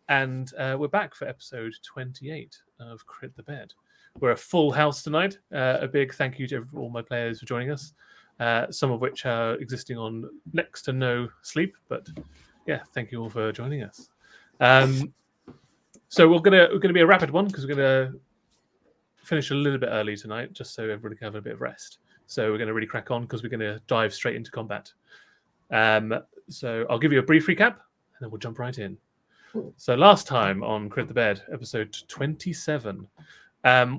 and we're back for episode 28 of Crit the Bed. We're a full house tonight. A big thank you to all my players for joining us, some of which are existing on next to no sleep, but yeah, thank you all for joining us. So we're gonna be a rapid one because we're gonna finish a little bit early tonight, just so everybody can have a bit of rest. So we're gonna really crack on because we're gonna dive straight into combat. So I'll give you a brief recap, and then we'll jump right in. So last time on Crit the Bed, episode 27,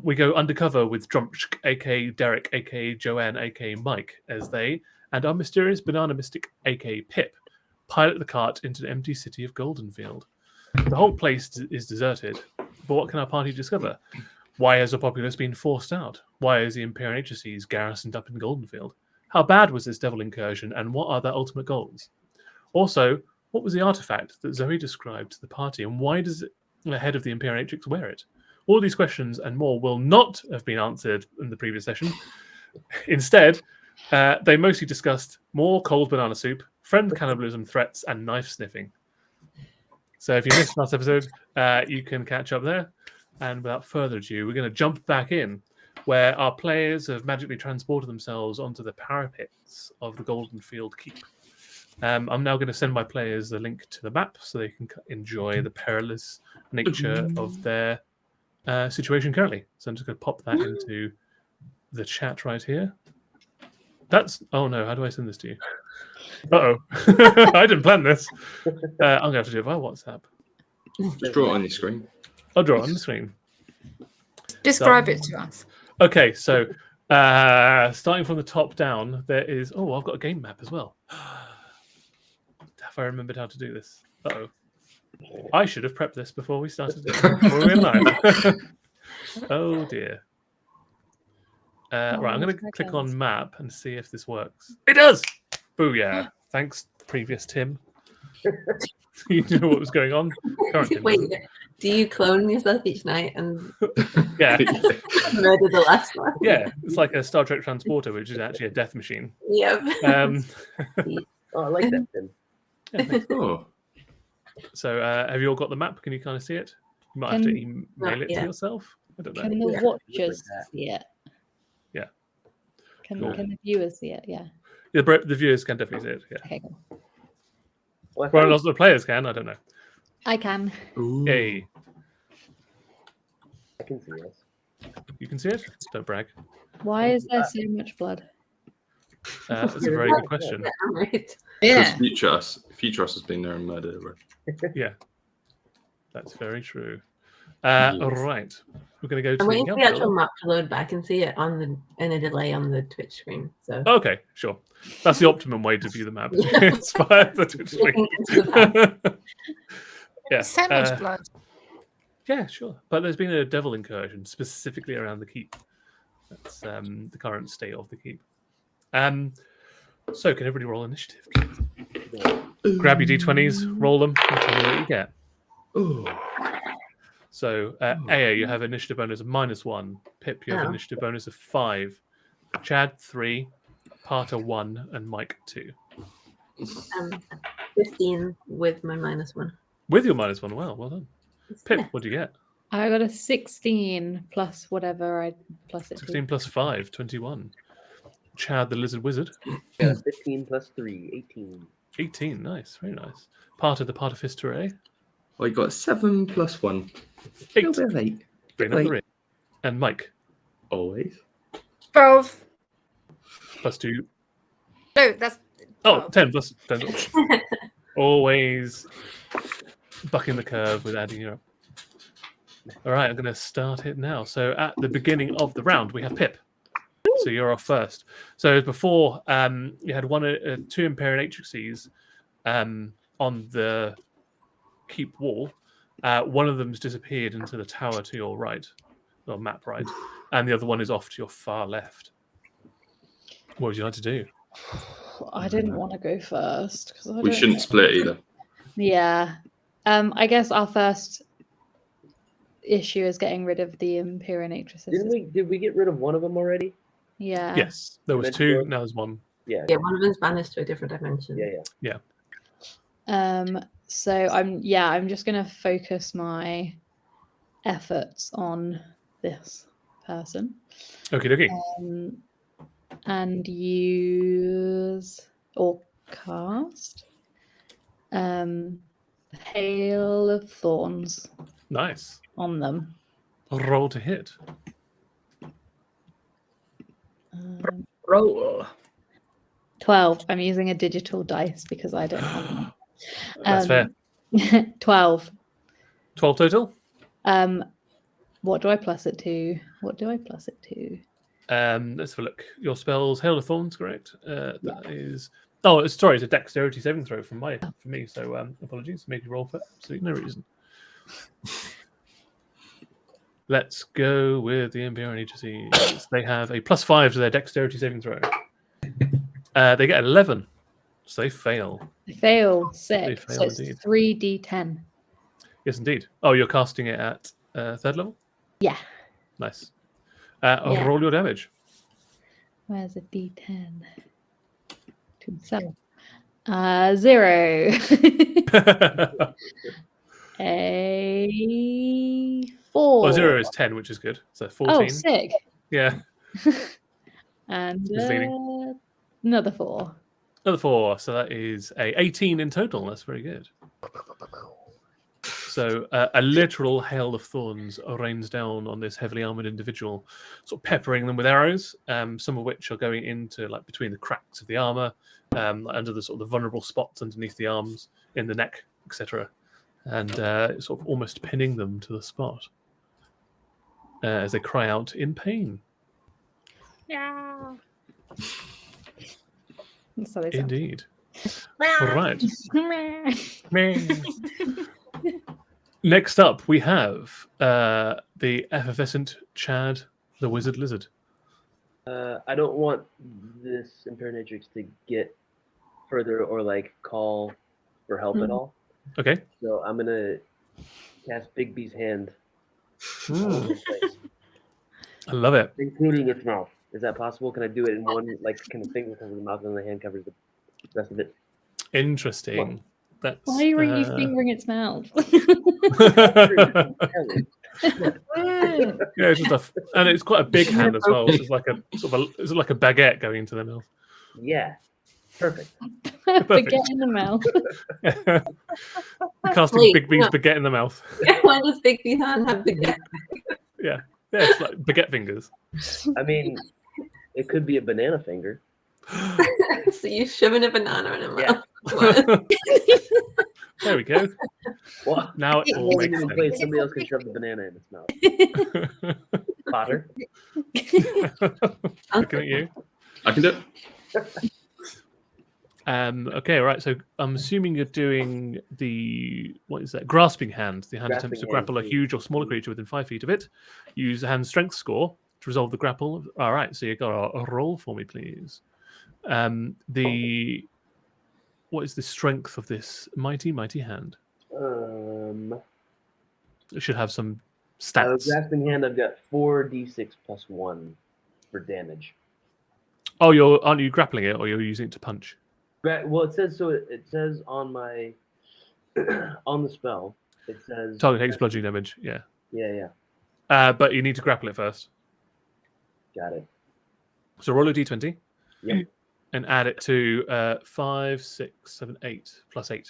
we go undercover with Drumchk, aka Derek, aka Joanne, aka Mike, as they and our mysterious banana mystic, aka Pip, pilot the cart into the empty city of Goldenfield. The whole place is deserted, but what can our party discover? Why has the populace been forced out? Why is the Imperial Agencies garrisoned up in Goldenfield? How bad was this devil incursion, and what are their ultimate goals? Also, what was the artifact that Zoe described to the party, and why does the head of the Imperatrix wear it? All these questions and more will not have been answered in the previous session. Instead, they mostly discussed more cold banana soup, friend cannibalism threats, and knife sniffing. So if you missed last episode, you can catch up there. And without further ado, we're going to jump back in, where our players have magically transported themselves onto the parapets of the Goldenfield Keep. I'm now going to send my players the link to the map so they can enjoy the perilous nature of their situation currently. So I'm just going to pop that into the chat right here. Oh no, how do I send this to you? Uh-oh. I didn't plan this. I'm going to have to do it via WhatsApp. Just draw it on your screen. I'll draw it on the screen. Describe it to us. Okay, so starting from the top down, there is... Oh, I've got a game map as well. Have I remembered how to do this? Uh-oh. I should have prepped this before we started. Before we went live. Oh, dear. Right, I'm going to click on map and see if this works. It does! Booyah. Thanks, previous Tim. You knew what was going on. Wait, do you clone yourself each night and yeah, murder the last one? Yeah, it's like a Star Trek transporter, which is actually a death machine. Yep. Oh, I like that, Tim. Yeah, Oh, so, have you all got the map? Can you kind of see it? You might have to email it to yourself. I don't know. Can the watchers see it? Yeah. Can Cool. the viewers see it? Yeah. The viewers can definitely see it. Yeah. Okay, cool. Well, also the players can. I don't know. I can. ooh. Yay! I can see this. You can see it. Don't brag. Why is there so much blood? That's a very good question. Right. Yeah. Because Future Us has been there and murdered her. Yeah, that's very true. Yes. All right, we're going to go to I'm waiting for the Council. actual map to load back and see it in a delay on the Twitch screen. So Okay, sure. That's the optimum way to view the map. It's via the Twitch screen. Yeah. So much blood. Yeah, sure. But there's been a devil incursion specifically around the keep. That's the current state of the keep. So can everybody roll initiative? Grab your d20s, roll them, and tell me what you get. Ooh. So, Aya, you have initiative bonus of -1. Pip, you have Oh. initiative bonus of 5. Chad, 3. Parter, 1. And Mike, 2. 15 with my -1. With your -1, well done. Pip, what do you get? I got a 16 plus whatever I plus it. 16 plus 5, 21. Chad, the lizard wizard, Yeah, 15 plus 3, 18. 18. Nice, very nice. Parter, the Partifister, I got 7 plus 1. 8. Little bit of 8. Bring up the rear. And Mike, Always. 12. plus 2. No, that's. Oh, 10 plus 10. Always bucking the curve with adding your up. All right, I'm going to start it now. So at the beginning of the round, we have Pip. So you're off first. So before, you had 2 Imperial Atrices on the keep wall. One of them's disappeared into the tower to your right, or map right, and the other one is off to your far left. What would you like to do? I didn't want to go first. We shouldn't split either. Yeah. I guess our first issue is getting rid of the Imperial Atrices. Did we get rid of one of them already? Yeah. Yes, there was Meant 2, to- now there's 1. Yeah. Yeah, one of them's vanished to a different dimension. Yeah. So I'm just gonna focus my efforts on this person. Okay, dokie. And use or cast Hail of Thorns Nice. on them. Roll to hit. Roll. 12. I'm using a digital dice because I don't have one. That's fair. 12. 12 total. What do I plus it to? Let's have a look. Your spell's Hail of Thorns, correct? That is. Oh, sorry, it's a dexterity saving throw from me. So apologies. Make you roll for absolutely no reason. Let's go with the Imperial Agencies. They have a +5 to their dexterity saving throw. They get 11, so they fail. They fail. Sick. They fail So it's indeed. 3d10. Yes, indeed. Oh, you're casting it at 3rd level? Yeah. Nice. Yeah. Roll your damage. Where's a d10? To himself. 0. A 4. Well, 0 is 10, which is good. So 14. Oh, sick. Yeah. And Who's leading? another 4. Another 4. So that is a 18 in total. That's very good. So a literal hail of thorns rains down on this heavily armored individual, sort of peppering them with arrows, some of which are going into like between the cracks of the armor, under the sort of the vulnerable spots underneath the arms, in the neck, etc. And sort of almost pinning them to the spot as they cry out in pain. Yeah. So they sound. Indeed. All right. Next up, we have the effervescent Chad, the wizard lizard. I don't want this Imperatrix to get further or like call for help at all. Okay. So I'm gonna cast Bigby's hand, I love it. including its mouth. Is that possible? Can I do it in one like kind of finger covers the mouth and the hand covers the rest of it? Interesting. That's, Why were you fingering its mouth? Yeah, it's just and it's quite a big hand as well. It's like it's like a baguette going into the mouth. Yeah, perfect. Baguette in the mouth. Casting Wait, Big B's no. baguette in the mouth. Why does Bigby's hand have the Yeah, it's like baguette fingers. I mean, it could be a banana finger. So you shoving a banana in a Yeah. mouth? What? There we go. Well, Now it all holding makes it in place, sense. somebody else can shove the banana in its mouth. Potter. Looking at you. I can do it. Okay, right. So I'm assuming you're doing the what is that? Grasping hand. The hand Grasping attempts to hand, grapple a please. huge or smaller creature within 5 feet of it. Use a hand strength score to resolve the grapple. All right. So you got a roll for me, please. What is the strength of this mighty hand? It should have some stats. Grasping hand. I've got 4d6 plus 1 for damage. Oh, aren't you grappling it, or you're using it to punch? Well, it says so. It says on my on the spell. It says Target takes bludgeoning damage. Yeah. Yeah. But you need to grapple it first. Got it. So roll a d20. Yep. And add it to 5, 6, 7, 8 plus 8.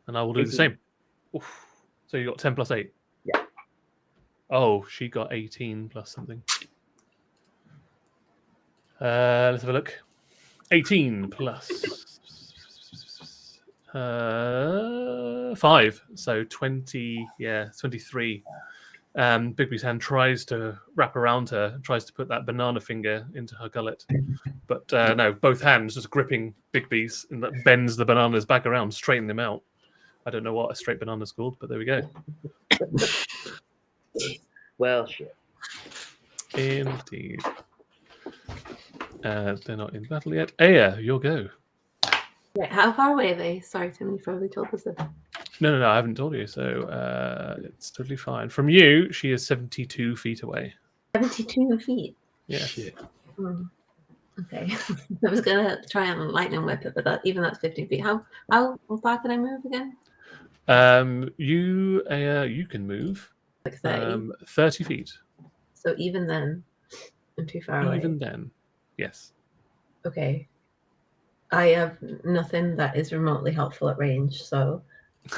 And I will do the 18. same. Oof. So you got 10 plus 8. Yeah. Oh, she got 18 plus something. Let's have a look. 18 plus 5. So 20, 23. Bigby's hand tries to wrap around her, tries to put that banana finger into her gullet. But no, both hands just gripping Bigby's, and that bends the bananas back around, straighten them out. I don't know what a straight banana's called, but there we go. Well, shit. Indeed. They're not in battle yet. Aya, your go. Wait, how far away are they? Sorry, Tim, you've probably told us this. No, I haven't told you, so it's totally fine. From you, she is 72 feet away. 72 feet. Yeah. Hmm. Okay. I was gonna try and lightning whip it, but that's 15 feet. How far can I move again? You can move Like 30. 30 feet. So even then, I'm too far away. Even then, yes. Okay. I have nothing that is remotely helpful at range, so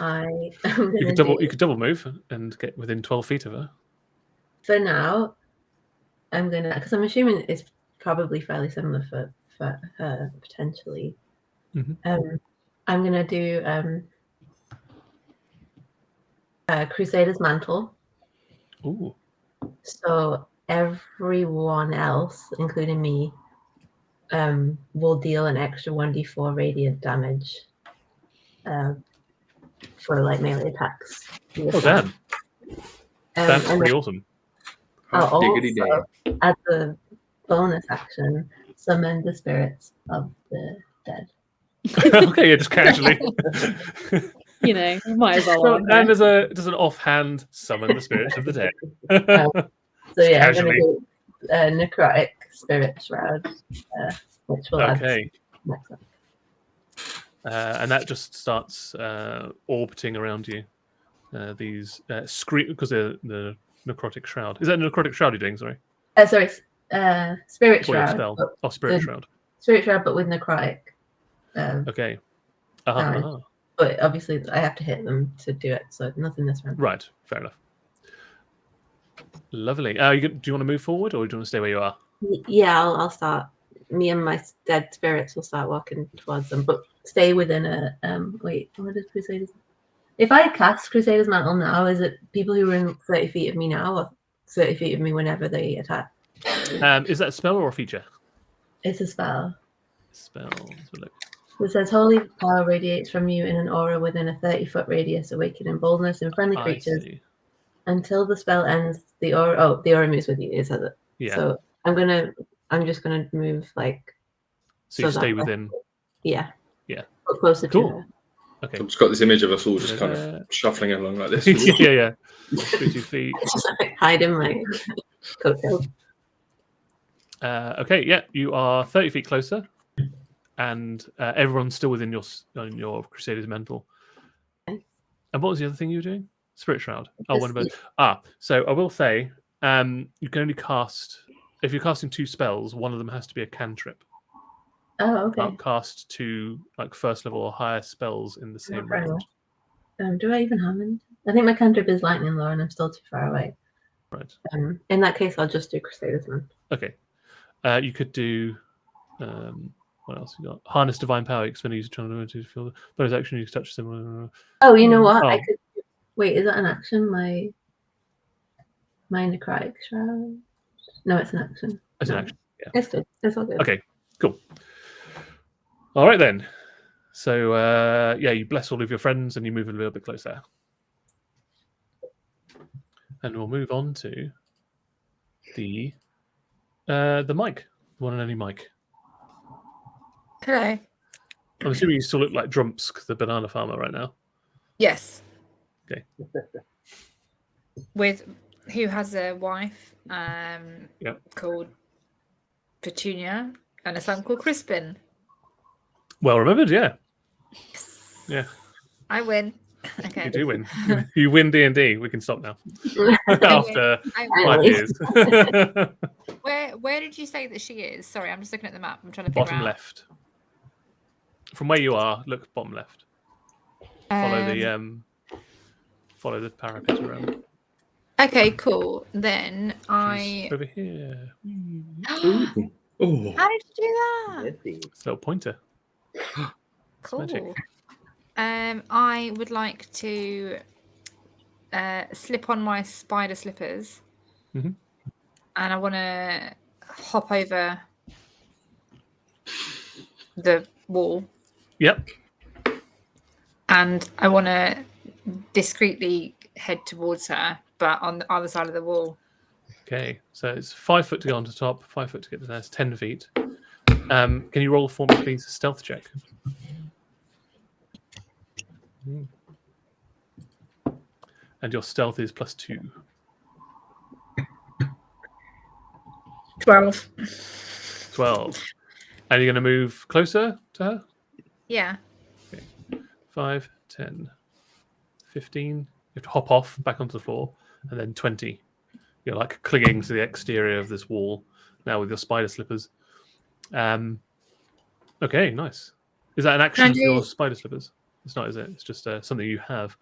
I am You gonna could double move and get within 12 feet of her. for now. I'm gonna, because I'm assuming it's probably fairly similar for her potentially. Mhm. I'm gonna do Crusader's Mantle. Ooh. So everyone else, including me, will deal an extra 1d4 radiant damage for like melee attacks. Oh, damn. That's and pretty awesome. I'll Diggity also, as a bonus action, summon the spirits of the dead. Okay, yeah, just casually. You know, you might as well. So, on there. and there's an offhand summon the spirits of the dead. So yeah, Casually. I'm going to do Necrotic Spirit Shroud, which will Okay. add next up. And that just starts orbiting around you. These scream because the necrotic shroud. Is that a necrotic shroud you're doing? Sorry. Sorry, Spirit Or your Shroud. spell? but Oh, spirit the- shroud. Spirit Shroud, but with necrotic. Okay. damage. But obviously, I have to hit them to do it, so nothing this round. Right. Fair enough. Lovely. Do you want to move forward, or do you want to stay where you are? Yeah, I'll start. Me and my dead spirits will start walking towards them, but stay within a. Wait, what is Crusaders? If I cast Crusader's Mantle now, is it people who are in 30 feet of me now, or 30 feet of me whenever they attack? Is that a spell or a feature? It's a spell. Spell. Let's have a look. It says holy power radiates from you in an aura within a 30-foot radius, awakening boldness in friendly I creatures. see. Until the spell ends, the aura moves with you. It says it. Yeah. So I'm just gonna move like. So you so stay that- within. Yeah. Yeah. Put closer Cool. to her. Okay. I've just got this image of us all just kind of shuffling along like this. yeah. 2 feet. Just like hide in my coattail. Okay, yeah, you are 30 feet closer, and everyone's still within your Crusader's Mantle. Okay. And what was the other thing you were doing? Spirit Shroud. Oh, one about. So I will say, you can only cast if you're casting 2 spells. One of them has to be a cantrip. Oh, okay. Can't cast 2 like first level or higher spells in the same Fair round. enough. Do I even have any? I think my cantrip is lightning lore, and I'm still too far away. Right. In that case, I'll just do Crusader's Mantle. Okay. You could do. What else you got? Harness divine power. Expend use to feel the bonus action. You can touch similar. Oh, you know what? Oh. I could. Wait, is that an action? My necrotic shroud. No, it's an action. It's No. an action. Yeah. It's good. It's all good. Okay. Cool. All right then. So yeah, you bless all of your friends and you move a little bit closer. And we'll move on to the mic, the one and only Mike. Hello. I'm assuming you still look like Drumsk, the banana farmer, right now. Yes. Okay. With who has a wife Yep. called Petunia and a son called Crispin. Well remembered, yeah. Yes. Yeah. I win. Okay. You do win. You win D&D. We can stop now. After I 5 win. years. Where did you say that she is? Sorry, I'm just looking at the map. I'm trying to figure Bottom out. left. From where you are, look bottom left. Follow the parapet around. Okay, cool. Then She's over here. Ooh. Oh, How did you do that? Nifty. It's a little pointer. Cool. magic. I would like to slip on my spider slippers, Mhm. and I want to hop over the wall, Yep. and I want to discreetly head towards her, but on the other side of the wall. Okay. So it's 5 foot to go on to top, 5 foot to get to there. It's 10 feet. Can you roll for me, please? A stealth check. And your stealth is +2. 12. 12. And you're going to move closer to her? Yeah. 5, 10, 15. You have to hop off back onto the floor, and then 20. You're like clinging to the exterior of this wall now with your spider slippers. Okay, nice. Is that an action for your spider slippers? It's not, is it? It's just something you have.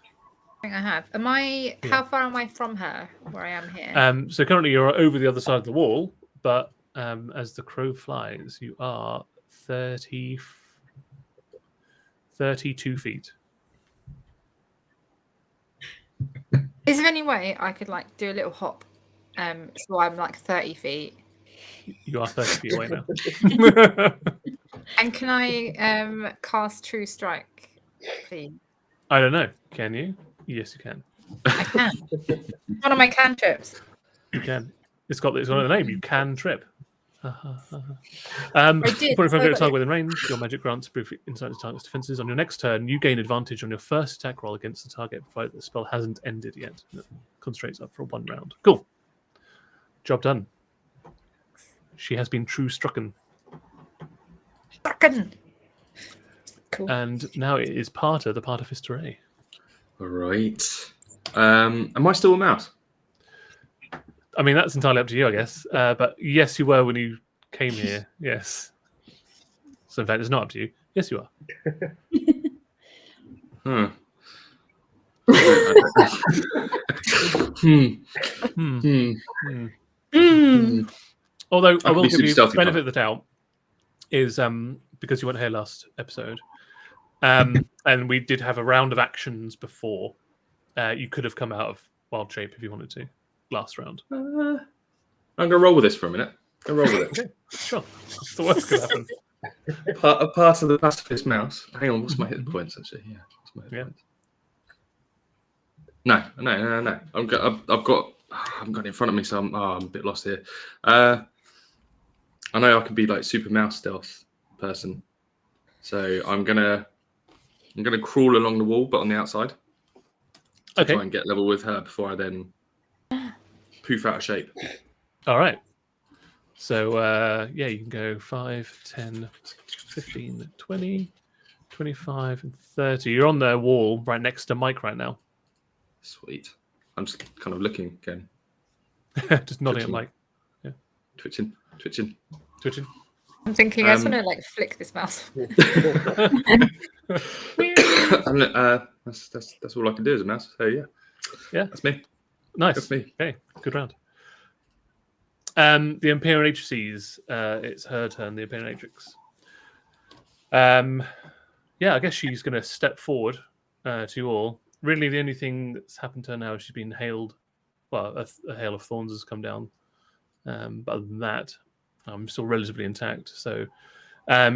I think I have. Am I? Yeah. How far am I from her? Where I am here? So currently you're over the other side of the wall, but as the crow flies, you are 32 feet. Is there any way I could like do a little hop? So I'm like 30 feet. You are 30 feet away now. And can I cast True Strike, please? I don't know. Can you? Yes, you can. I can. One of my cantrips. You can. It's got a name. You can trip. did, Upon a so target that- within range, your magic grants brief insight to target's defenses. On your next turn, you gain advantage on your first attack roll against the target, provided the spell hasn't ended yet. It concentrates up for 1 round. Cool. Job done. She has been true strucken. Strucken. Cool. And now it is Parter, the Parter Ray. All right. Am I still a mouse? I mean, that's entirely up to you, I guess. But yes, you were when you came here. Yes. So in fact, it's not up to you. Yes, you are. Huh. Although I could will be give super you stealthy, benefit of the doubt is because you weren't here last episode, and we did have a round of actions before. You could have come out of wild shape if you wanted to last round. I'm gonna roll with this for a minute. I'll roll with it. Okay, sure. That's the worst could happen. A part of the pacifist mouse. Hang on, what's my hit points actually? Yeah, what's my hit points? No. I haven't got it in front of me, so I'm a bit lost here. I know I could be like super mouse stealth person, so I'm gonna crawl along the wall, but on the outside. To Okay. try and get level with her before I then poof out of shape. All right. So, yeah, you can go 5, 10, 15, 20, 25, and 30. You're on the wall right next to Mike right now. Sweet. I'm just kind of looking again, Just nodding at Mike. twitching. Twitching. I'm thinking I just want to like flick this mouse. And, that's all I can do as a mouse. So yeah, that's me. Nice. That's me. Okay, good round. The Imperatrix, it's her turn, the Imperatrix. Yeah, I guess she's going to step forward to you all. Really, the only thing that's happened to her now is she's been hailed. Well, a hail of thorns has come down. But other than that, I'm still relatively intact. So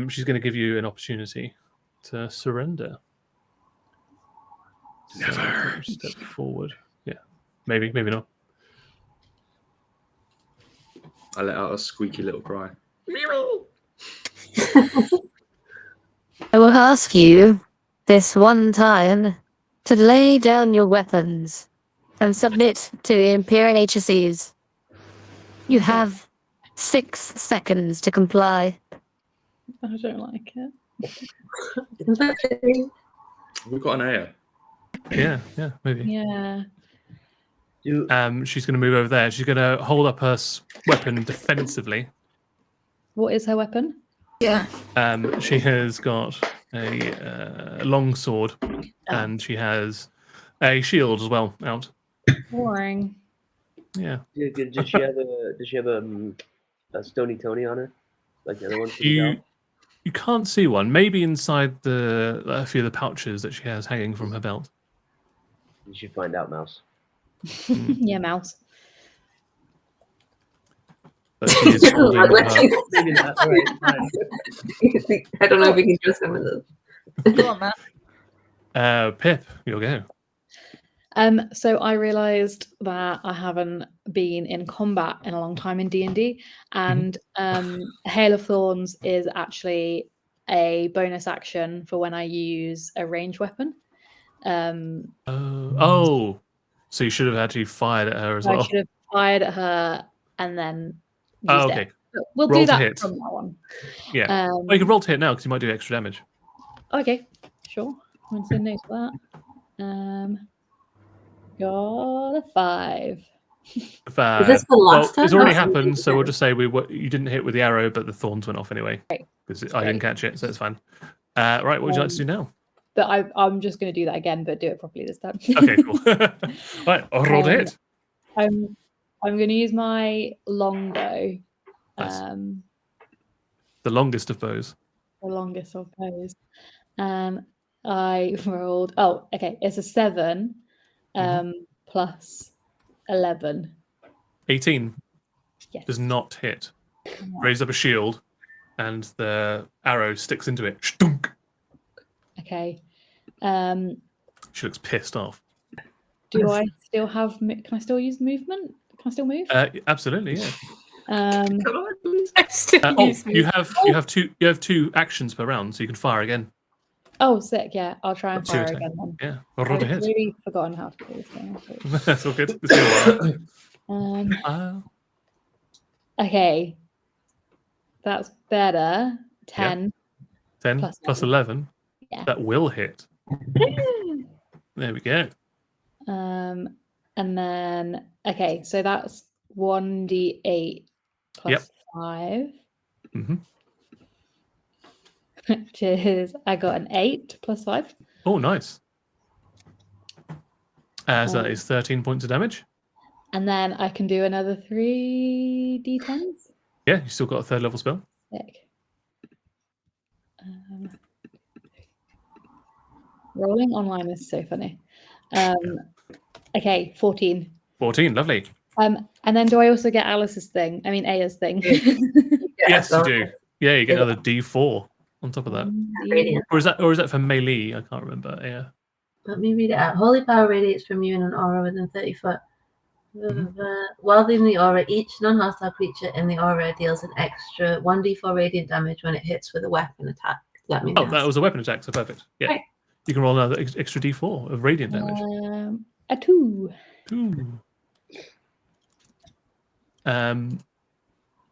she's going to give you an opportunity to surrender. Never. So, step forward. Yeah, maybe not. I let out a squeaky little cry. I will ask you this one time to lay down your weapons and submit to the Imperatrices. You have 6 seconds to comply. I don't like it. We've got an AO. Yeah, maybe. Yeah. She's going to move over there. She's going to hold up her weapon defensively. What is her weapon? Yeah. She has got a long sword, and she has a shield as well out. Boring. Yeah. Does she have a Stony Tony on her, like the other one? You can't see one. Maybe inside a few of the pouches that she has hanging from her belt. You should find out, Mouse. Yeah, mouse. But she is holding her. Maybe not. All right, fine. I don't know if we can trust him with this. Go on, Matt. Pip, you'll go. So I realised that I haven't been in combat in a long time in D&D, and Hail of Thorns is actually a bonus action for when I use a ranged weapon. So you should have actually fired at her as I well. should have fired at her and then used Oh, okay. it. We'll Roll do to that hit. from now on. Yeah. Um, Well, you can roll to hit now because you might do extra damage. Okay, sure. I'm going to say no to that. Got a 5. Is this the last It's turn? already Oh, happened, so we'll just say you didn't hit with the arrow, but the thorns went off anyway Right. because I didn't Great. catch it, so it's fine. Right, what would you like to do now? But I'm just going to do that again, but do it properly this time. Okay, cool. Right, I'll roll to hit. I'm going to use my longbow. Nice. Um, The longest of bows. the longest of bows. I rolled. Oh, okay. It's a 7 plus 11. 18 Yes. does not hit. Raise up a shield, and the arrow sticks into it. Stunk. Okay. She looks pissed off. Do I still have? Can I still use movement? Can I still move? Absolutely, yeah. I still use me. you have two actions per round, so you can fire again. Oh, sick! Yeah, I'll try and Two fire attack. again then. Yeah, I'll roll to I've hit. really forgotten how to do this thing. That's all good. It's been a Um, while. okay, that's better. 10. 10 Plus plus 11. 11. Yeah. That will hit. There we go. And then so that's 1d8 plus Yep. 5. hmm Which is I got an 8 plus 5. Oh, nice. So that is 13 points of damage. And then I can do another 3d10s. Yeah, you still got a third level spell. Sick. Rolling online is so funny. Okay, 14. 14, lovely. And then do I also get Alice's thing? I mean, Aya's thing. Yes, you do. Yeah, you get another D4 on top of that. Radiant. Or is that for melee? I can't remember. Yeah. Let me read it out. Holy power radiates from you in an aura within 30 foot. While in the aura, each non-hostile creature in the aura deals an extra 1d4 radiant damage when it hits with a weapon attack. That means That was a weapon attack, so perfect. Yeah. Right. You can roll another extra D4 of radiant damage. A 2. Ooh.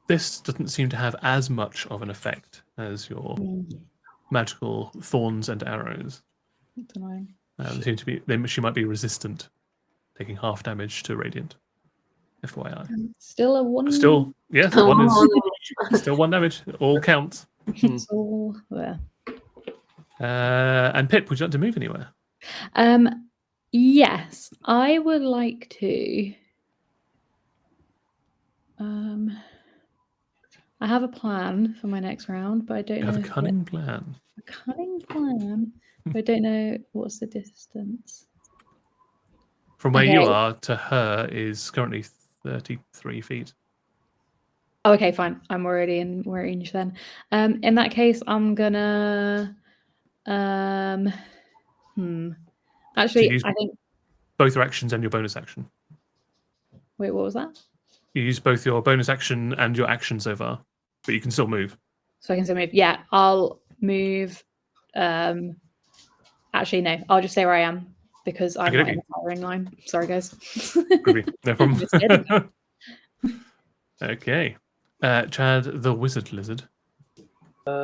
This doesn't seem to have as much of an effect as your magical thorns and arrows. That's annoying. They seem to be. She might be resistant, taking half damage to radiant. FYI. Still a 1. Still, yes, one is still 1 damage. It all counts. It's all there. And Pip, would you like to move anywhere? Yes, I would like to. I have a plan for my next round, but I don't You know. have a cunning plan. A cunning plan, but I don't know what's the distance. From where you Okay. are to her is currently 33 feet. Oh, okay, fine. I'm already in range then. In that case, I'm gonna. Actually, use- I think. Both your actions and your bonus action. Wait, what was that? You use both your bonus action and your action so far, but you can still move. So I can still move. Yeah, I'll move. Actually, no. I'll just stay where I am because I'm not in the firing line. Sorry, guys. Groovy. No problem. Just Okay. Chad, the wizard lizard. I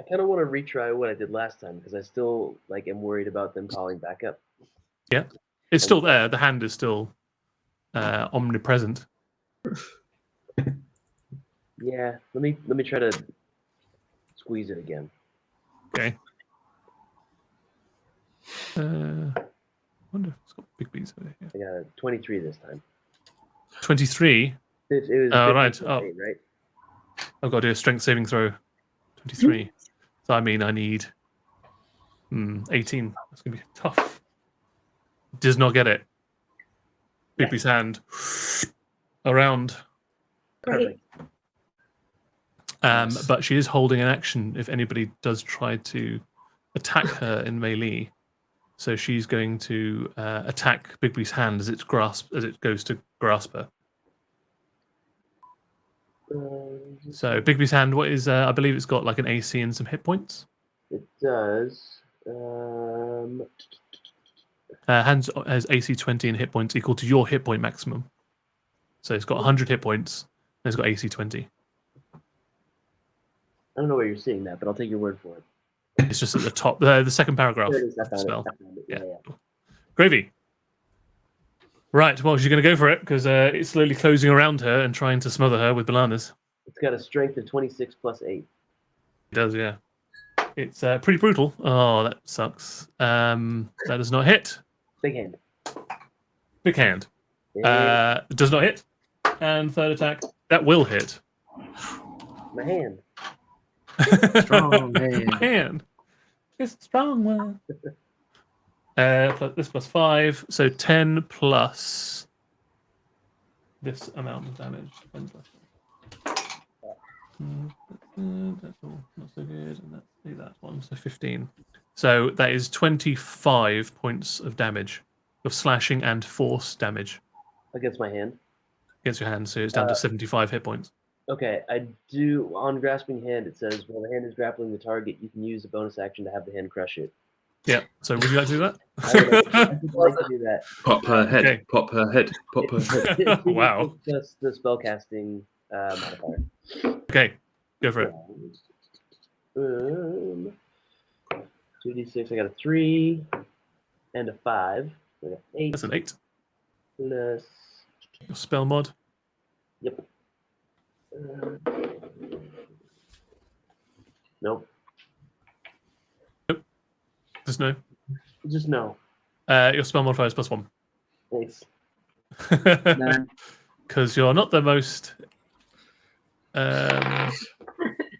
kind of want to retry what I did last time because I still am worried about them calling back up. Yeah. It's still there. The hand is still omnipresent. Yeah, let me try to squeeze it again. Okay. Wonder if it's got big bees over here. I got a 23 this time. 23. It was Oh, 15 right. to Oh. 8, right? I've got to do a strength saving throw. 23. So I mean I need 18. That's gonna be tough. Does not get it. Bigby's hand around. Perfect. But she is holding an action if anybody does try to attack her in melee. So she's going to attack Bigby's hand as it goes to grasp her. So Bigby's hand, what is? I believe it's got like an AC and some hit points. It does. Hands has AC 20 and hit points equal to your hit point maximum. So it's got 100 hit points, It's got AC 20. I don't know where you're seeing that, but I'll take your word for it. It's just at the top, the second paragraph. There it is. I found Spell. it. I found it. Yeah. Yeah. Gravy. Right, well, she's going to go for it because it's slowly closing around her and trying to smother her with bananas. It's got a strength of 26 plus 8. It does, yeah. It's pretty brutal. Oh, that sucks. That does not hit. Big hand. Big hand. Yeah. Does not hit. And third attack, that will hit. My hand. Strong hand. My hand. It's a strong one. This plus 5, so 10 plus this amount of damage. 10 plus. That's all not so good, and let's do that one. So 15. So that is 25 points of damage, of slashing and force damage Against my hand. against your hand. So it's down to 75 hit points. Okay, I do. On grasping hand, it says, while the hand is grappling the target, you can use a bonus action to have the hand crush it. Yeah. So would you like to do I would like to do that. Pop her head. Okay. Pop her head. Pop her head. Wow. Just the spellcasting modifier. Okay, go for it. 2d6. I got a 3 and a 5. I got 8 That's an 8. plus. Your spell mod. Yep. Nope. Just no. Just no. Your spell modifier is +1. Thanks. Because you're not the most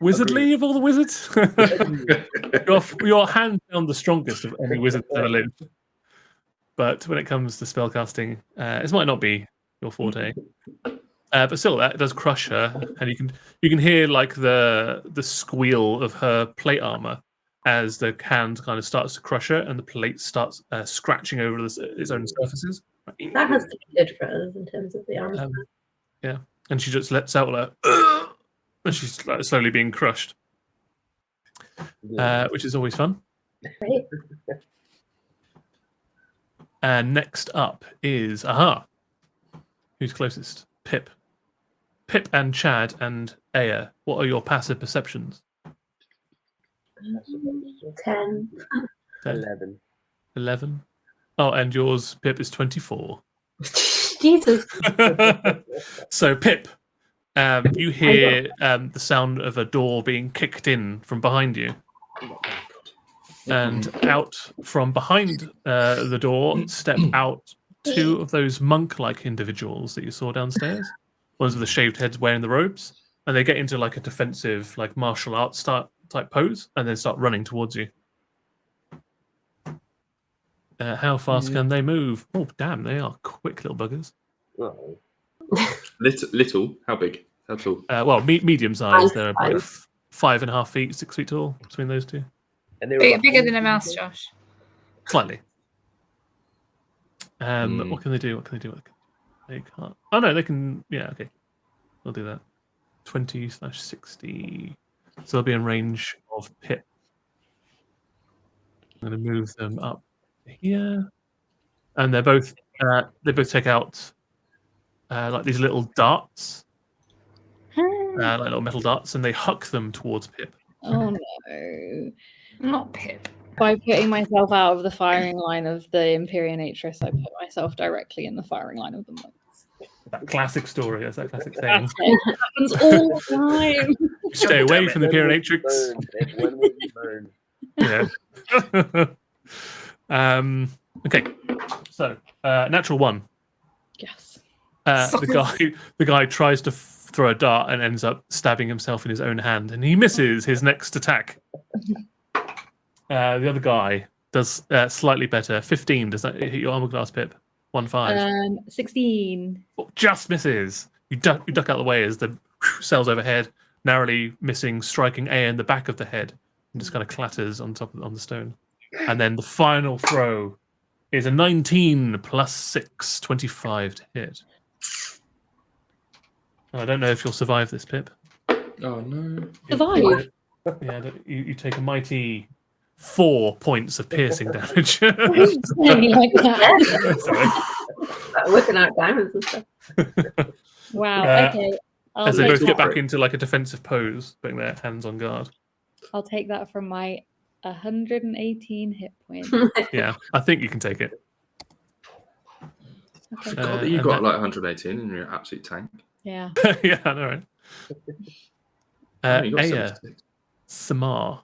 wizardly of all the wizards. Your hands down the strongest of any wizard that's ever lived. But when it comes to spellcasting, this might not be your forte. But still, that does crush her, and you can hear like the squeal of her plate armor as the hand kind of starts to crush her, and the plate starts scratching over its own surfaces. That has to be good for us in terms of the armor. Yeah, and she just lets out like, and she's like slowly being crushed, which is always fun. Great. And next up is who's closest? Pip. Pip and Chad and Aya. What are your passive perceptions? 10. 11. 11. Oh, and yours, Pip, is 24. Jesus. So, Pip, you hear the sound of a door being kicked in from behind you. And out from behind the door step out 2 of those monk-like individuals that you saw downstairs. Ones with the shaved heads wearing the robes. And they get into like a defensive, like martial arts type pose and then start running towards you. How fast can they move? Oh, damn, they are quick little buggers. Oh. Little. How big? How tall? Well, medium size. They're about 5'5". 5.5 feet, 6 feet tall between those two. And they were Bigger than a mouse, Josh. Slightly. What can they do? They can't. Oh no, they can. Yeah, okay. We'll do that. 20/60. So they'll be in range of Pip. I'm going to move them up here, and they both take out like these little darts, like little metal darts, and they huck them towards Pip. Oh no. Not Pip. By putting myself out of the firing line of the Imperionatrix, I put myself directly in the firing line of the monks. That classic story. That's that classic saying. That's it. It happens all the time. Stay away from the Imperionatrix. When will you burn? Yeah. Okay. So, natural 1. Yes. The guy tries to throw a dart and ends up stabbing himself in his own hand, and he misses his next attack. The other guy does slightly better. 15. Does that hit your armor class, Pip? 1/5. 16. Just misses. You duck out of the way as the sails overhead, narrowly missing, striking A in the back of the head, and just kind of clatters on the stone. And then the final throw is a 19 plus 6, 25 to hit. I don't know if you'll survive this, Pip. Oh no. Survive. Yeah, you take a mighty 4 points of piercing damage. Saying like that. Sorry. Whipping out diamonds and stuff. Wow. Uh, Okay. As they take both get that- back into like a defensive pose, putting their hands on guard. I'll take that from my 118 hit points. Yeah, I think you can take it. I Okay. forgot that you and got that- like 118 and you're an absolute tank. Yeah. Yeah, I know, right? Oh, you got Aya, 76. Samar.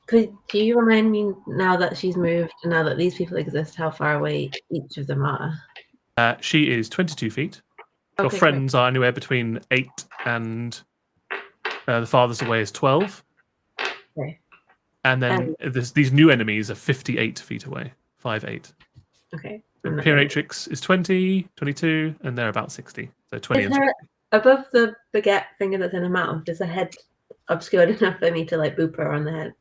Could you remind me now that she's moved, now that these people exist, how far away each of them are? She is 22 feet. Your Okay, friends are anywhere between 8 and the farthest away is 12. Okay. And then these new enemies are 58 feet away. 5'8". Okay. And Piratrix is 20, 22, and they're about 60. So 20 Is and there, above the baguette finger that's in her mouth, is a head obscured enough for me to like boop her on the head?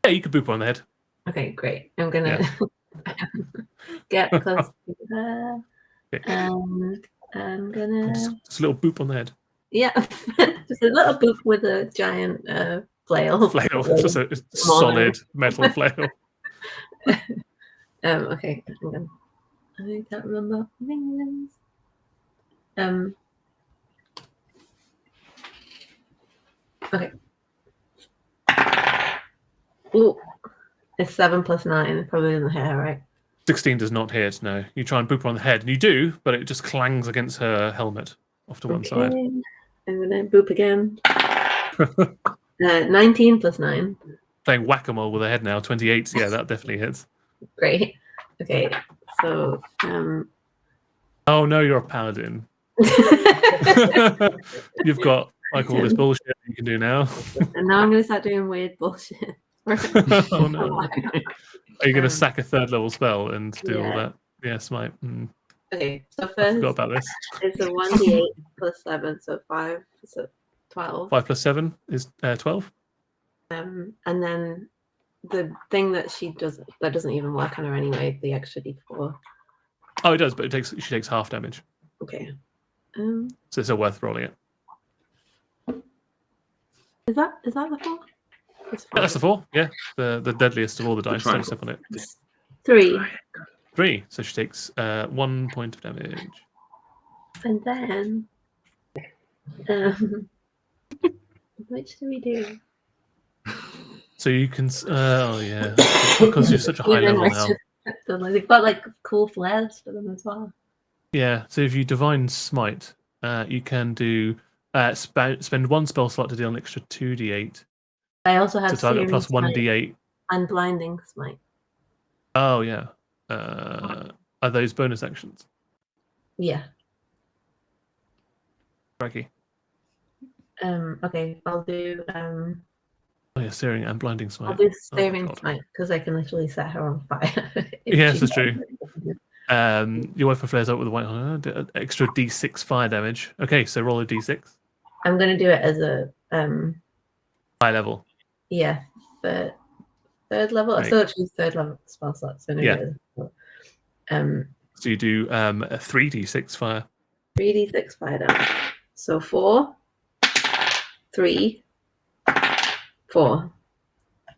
yeah, you could boop her on the head. Okay, great. I'm gonna get close to her. Okay. And I'm gonna Just a little boop on the head. just a little boop with a giant flail. Flail. Just a solid metal flail. Okay. I can't remember names. Okay. Ooh, it's 7 plus 9. Probably doesn't hit her, right? 16 does not hit, no. You try and boop her on the head, and you do, but it just clangs against her helmet off to one side. Okay, I'm gonna boop again. 19 plus 9. Playing whack-a-mole with her head now, 28. Yeah, that definitely hits. Great. Okay, so Oh no, you're a paladin. You've got like all this bullshit you can do now. and now I'm gonna start doing weird bullshit. Oh no. Are you going to sack a 3rd level spell and do all Yeah. that? Yeah, smite. Okay, so I forgot first about this. it's a 1d8 plus 7, so 5, so 12. 5 plus 7 is 12. And then the thing that she doesn't, that doesn't even work on her anyway, the extra d4. Oh, it does, but she takes half damage. Okay. So it's still worth rolling it. Is that the 4? Yeah, that's the 4. Yeah, the deadliest of all the dice. Don't step on it. 3. 3. So she takes 1 point of damage. And then which do we do? So you can. Oh yeah, because you're such a high Even level with now. they've got like cool flares for them as well. Yeah. So if you divine smite, you can do spend 1 spell slot to deal an extra 2d8 I also have to target plus Searing Smite 1d8. and blinding smite. Oh yeah. Are those bonus actions? Yeah. Crikey. Okay, I'll do Oh yeah, searing and blinding smite. I'll do Oh, Searing God. Smite because I can literally set her on fire. Yes, that's true. Your weapon flares up with a white extra d6 fire damage. Okay, so roll a d6. I'm gonna do it as a High level. yeah, third level. I Right. still choose 3rd level spell slot, so no. Yeah. Um, So you do a 3d6 fire. 3d6 fire damage. So 4, 3, 4,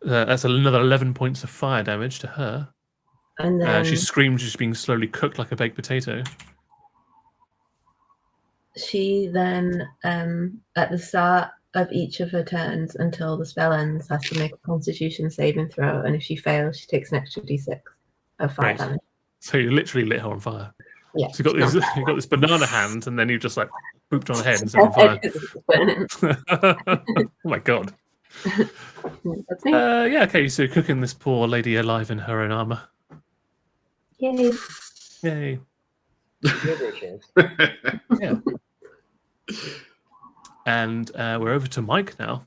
That's another 11 points of fire damage to her. and then She screams, she's being slowly cooked like a baked potato. she then at the start of each of her turns until the spell ends has to make a Constitution saving throw, and if she fails, she takes an extra d6 of fire Right. damage. So you literally lit her on fire. Yeah. So you've got this banana hand, and then you just like booped on the head and set her on fire. Oh my god. That's me. Yeah, okay, so you're cooking this poor lady alive in her own armor. Yay. Yay. Give her a chance. Yeah. And we're over to Mike now,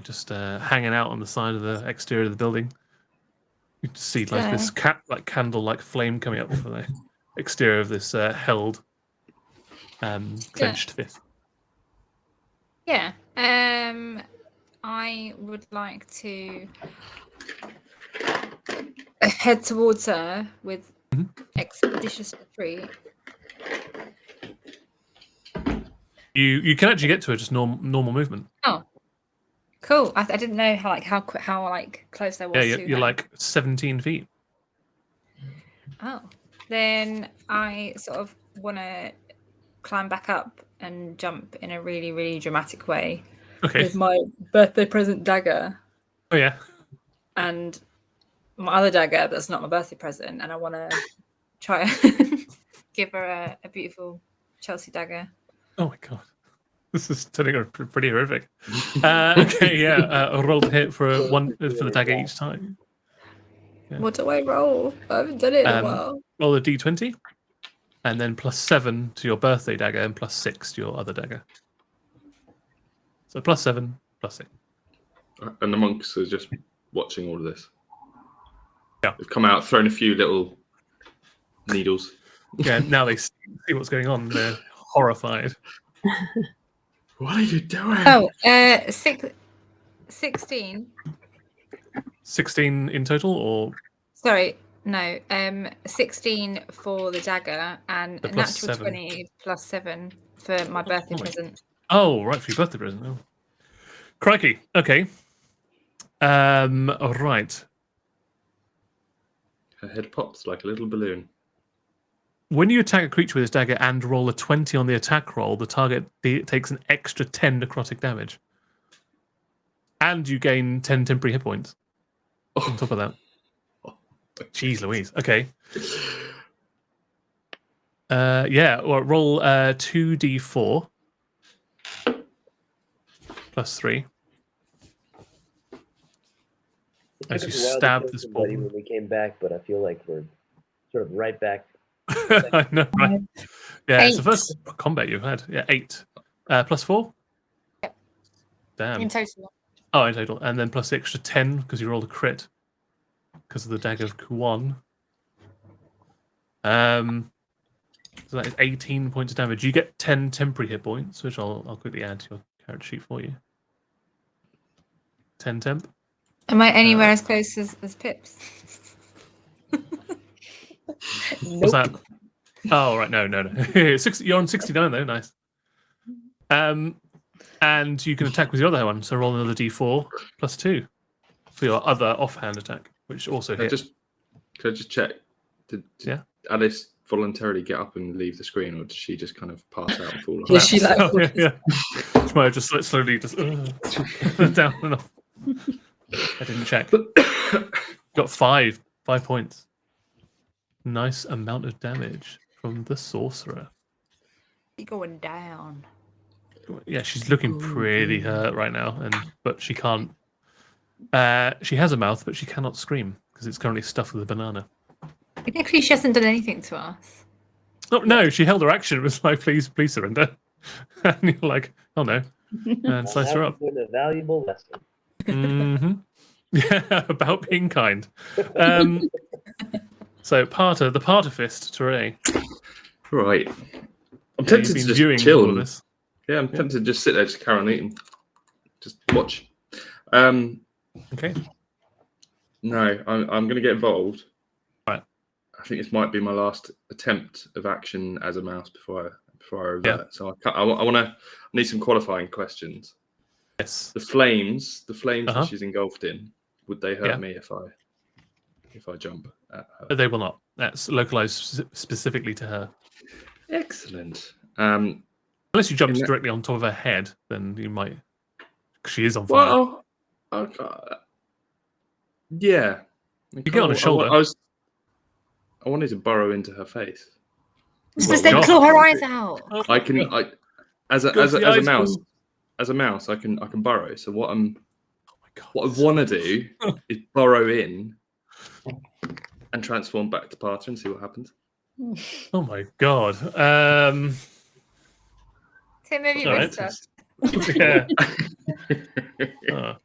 just hanging out on the side of the exterior of the building. You can see like this candle-like flame coming up from the exterior of this held clenched fist. Yeah. I would like to head towards her with expeditious retreat. You can actually get to her just normal movement. Oh, cool! I didn't know how close I was. Yeah, to you're her. like 17 feet. Oh, then I sort of want to climb back up and jump in a really, really dramatic way Okay. with my birthday present dagger Oh yeah. and my other dagger that's not my birthday present, and I want to try and give her a beautiful Chelsea dagger. Oh my god. This is turning out pretty horrific. Okay, yeah. A roll to hit for the dagger each time. Yeah. What do I roll? I haven't done it in a Um, while. Roll a d20, and then +7 to your birthday dagger, and +6 to your other dagger. So +7, +6. And the monks are just watching all of this. Yeah. They've come out, thrown a few little needles. Yeah. Now they see what's going on. They're horrified. What are you doing? Oh, 16. 16 in total, or Sorry, no. 16 for the dagger and So a plus natural 7. 20 +7 for my birthday Oh my- present. oh, right, for your birthday present. Oh. Crikey. Okay. All right. Her head pops like a little balloon. When you attack a creature with this dagger and roll a 20 on the attack roll, the target takes an extra 10 necrotic damage. And you gain 10 temporary hit points on top of that. Jeez Louise. Okay. Yeah, well, roll 2d4 +3. It As took you us a while to stab kill this somebody ball. when we came back, but I feel like we're sort of right back. I know, right? Yeah, it's the 8. first combat you've had. Yeah, 8. +4? Yep. Damn. In total. Oh, in total. And then plus the extra 10 because you rolled a crit because of the dagger of Kuwan. So that is 18 points of damage. You get 10 temporary hit points, which I'll quickly add to your character sheet for you. 10 temp. Am I anywhere as close as Pips? What's that? Oh, right. No. You're on 69 though. Nice. And you can attack with your other one. So roll another d4 +2 for your other offhand attack, which also Can I hits. just check? Did Yeah. Alice voluntarily get up and leave the screen, or did she just kind of pass out and fall off? Yeah, she like Oh, yeah. Well, just slowly down and off. I didn't check. Got 5 points. Nice amount of damage from the sorcerer. going down. Yeah, she's looking pretty hurt right now, but she can't. She has a mouth, but she cannot scream because it's currently stuffed with a banana. Technically, she hasn't done anything to us. Oh no, she held her action. It was like, please surrender. And you're like, oh no, and slice her up. A valuable lesson. Yeah, about being kind. So Parter, the Parter fist, Teray. Right. I'm Yeah, tempted you've to been viewing just chill. all of this. Yeah, I'm tempted to just sit there, just carry on eating, just watch. Okay. No, I'm going to get involved. Right. I think this might be my last attempt of action as a mouse before I revert. Yeah. So I need some qualifying questions. Yes. The flames Uh-huh. that she's engulfed in, would they hurt Yeah. me if I jump at her? But they will not. That's localized specifically to her. Excellent. Unless you jumped In that- directly on top of her head, then you might. 'Cause she is on fire. Well, yeah. You get on her shoulder. I wanted to burrow into her face. Just Well, they God. claw her eyes out. I can. As Go for the a eyes, mouse. Paul. As a mouse, I can burrow. So what Oh my God. I want to do is burrow in and transform back to Parter and see what happens. Oh my God. Tim, have you All missed right. us? Yeah.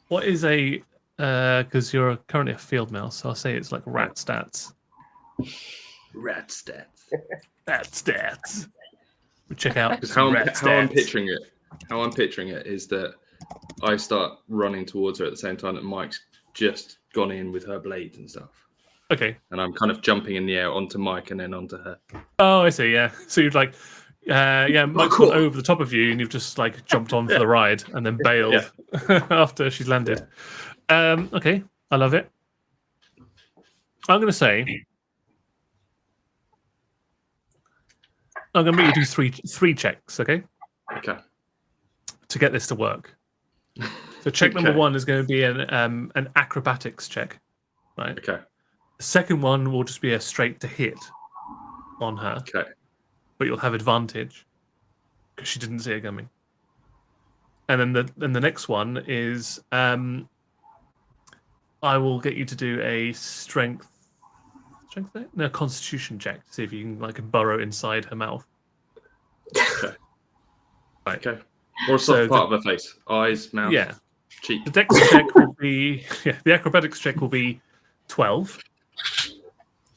What is a? Because you're currently a field mouse, so I'll say it's like rat stats. Rat stats. Rat stats. We check out Because some how rat I'm stats. picturing it is that I start running towards her at the same time that Mike's just gone in with her blades and stuff, Okay. and I'm kind of jumping in the air onto Mike and then onto her. Oh, I see. Yeah. So you'd like, Mike's cool. gone over the top of you, and you've just like jumped on for the ride, and then bailed after she's landed. Okay, I love it. I'm going to say I'm going to make you do three checks, okay, Okay. to get this to work. So check number Okay. 1 is going to be an acrobatics check, right? Okay. The second one will just be a straight to hit on her, Okay. but you'll have advantage because she didn't see it coming. And then the next one is I will get you to do a constitution check to see if you can like burrow inside her mouth. Okay. Right. Okay. Or a soft So part of her face, eyes, mouth, Yeah. cheek. The dex check will be the acrobatics check will be 12.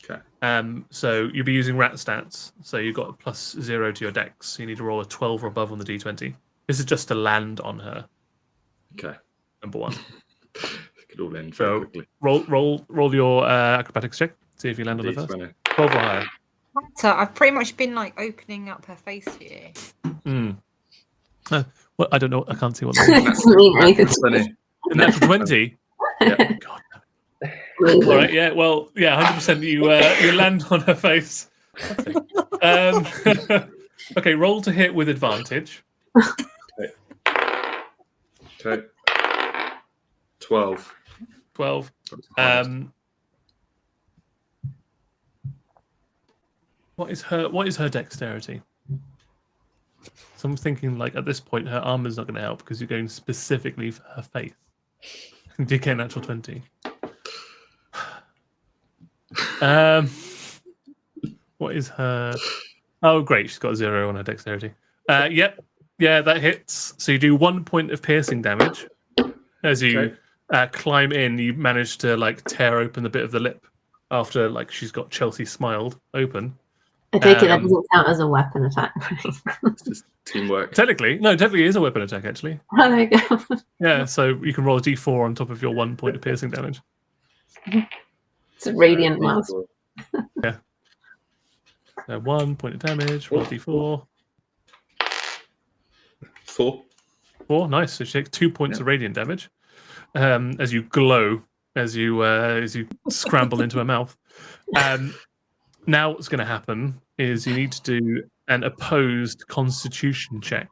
Okay. So you'll be using rat stats. So you've got a +0 to your dex. So you need to roll a 12 or above on the d20. This is just to land on her. Okay. Number 1. It could all end So- very quickly. Roll your acrobatics check. See if you land on her first. D20. 12 or higher. So I've pretty much been like opening up her face here. Well, I don't know. I can't see what. It doesn't mean anything to me. 20. A natural 20. Yeah. God. All right. Yeah. Well. Yeah. 100%. You land on her face. Okay. Roll to hit with advantage. Okay. 12. 12. That's the highest. What is her dexterity? So I'm thinking like at this point her armor's not going to help because you're going specifically for her face. DK natural 20. What is her? Oh, great! She's got 0 on her dexterity. Yep, yeah, that hits. So you do 1 point of piercing damage as you climb in. You manage to like tear open the bit of the lip after like she's got Chelsea smiled open. I take it that doesn't count as a weapon attack. It's just teamwork. Technically it is a weapon attack actually. Oh, there you go. Yeah, so you can roll a d4 on top of your 1 point of piercing damage. It's a radiant mask. So 1 point of damage, roll d4. 4. 4, nice. So she takes 2 points of radiant damage as you glow, as you scramble into her mouth. Now what's going to happen is you need to do an opposed constitution check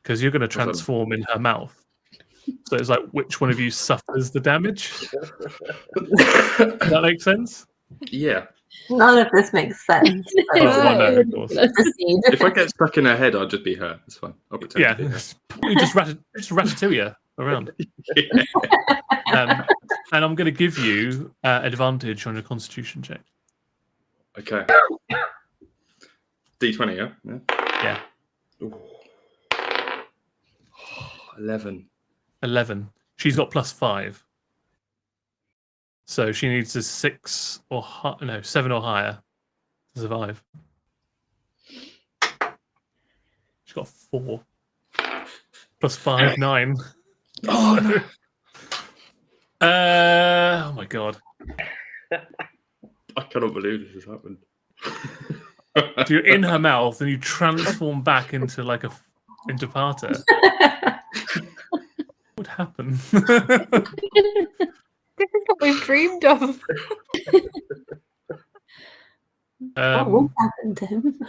because you're going to transform in her mouth. So it's like which one of you suffers the damage. Does that make sense? Yeah. None of this makes sense. Oh, well, no, of course. Proceed. If I get stuck in her head, I'll just be her. It's fine. I'll pretend Yeah, to be her. you just ratatouille around. And I'm going to give you advantage on your constitution check. Okay. D20, yeah? Yeah. Ooh. 11. 11. She's got +5. So she needs a 7 or higher to survive. She's got 4. +5, 9. Oh, no. Oh my god. I cannot believe this has happened. So you're in her mouth and you transform back into like into Parter. What would happen? This is what we've dreamed of. What will happen to him?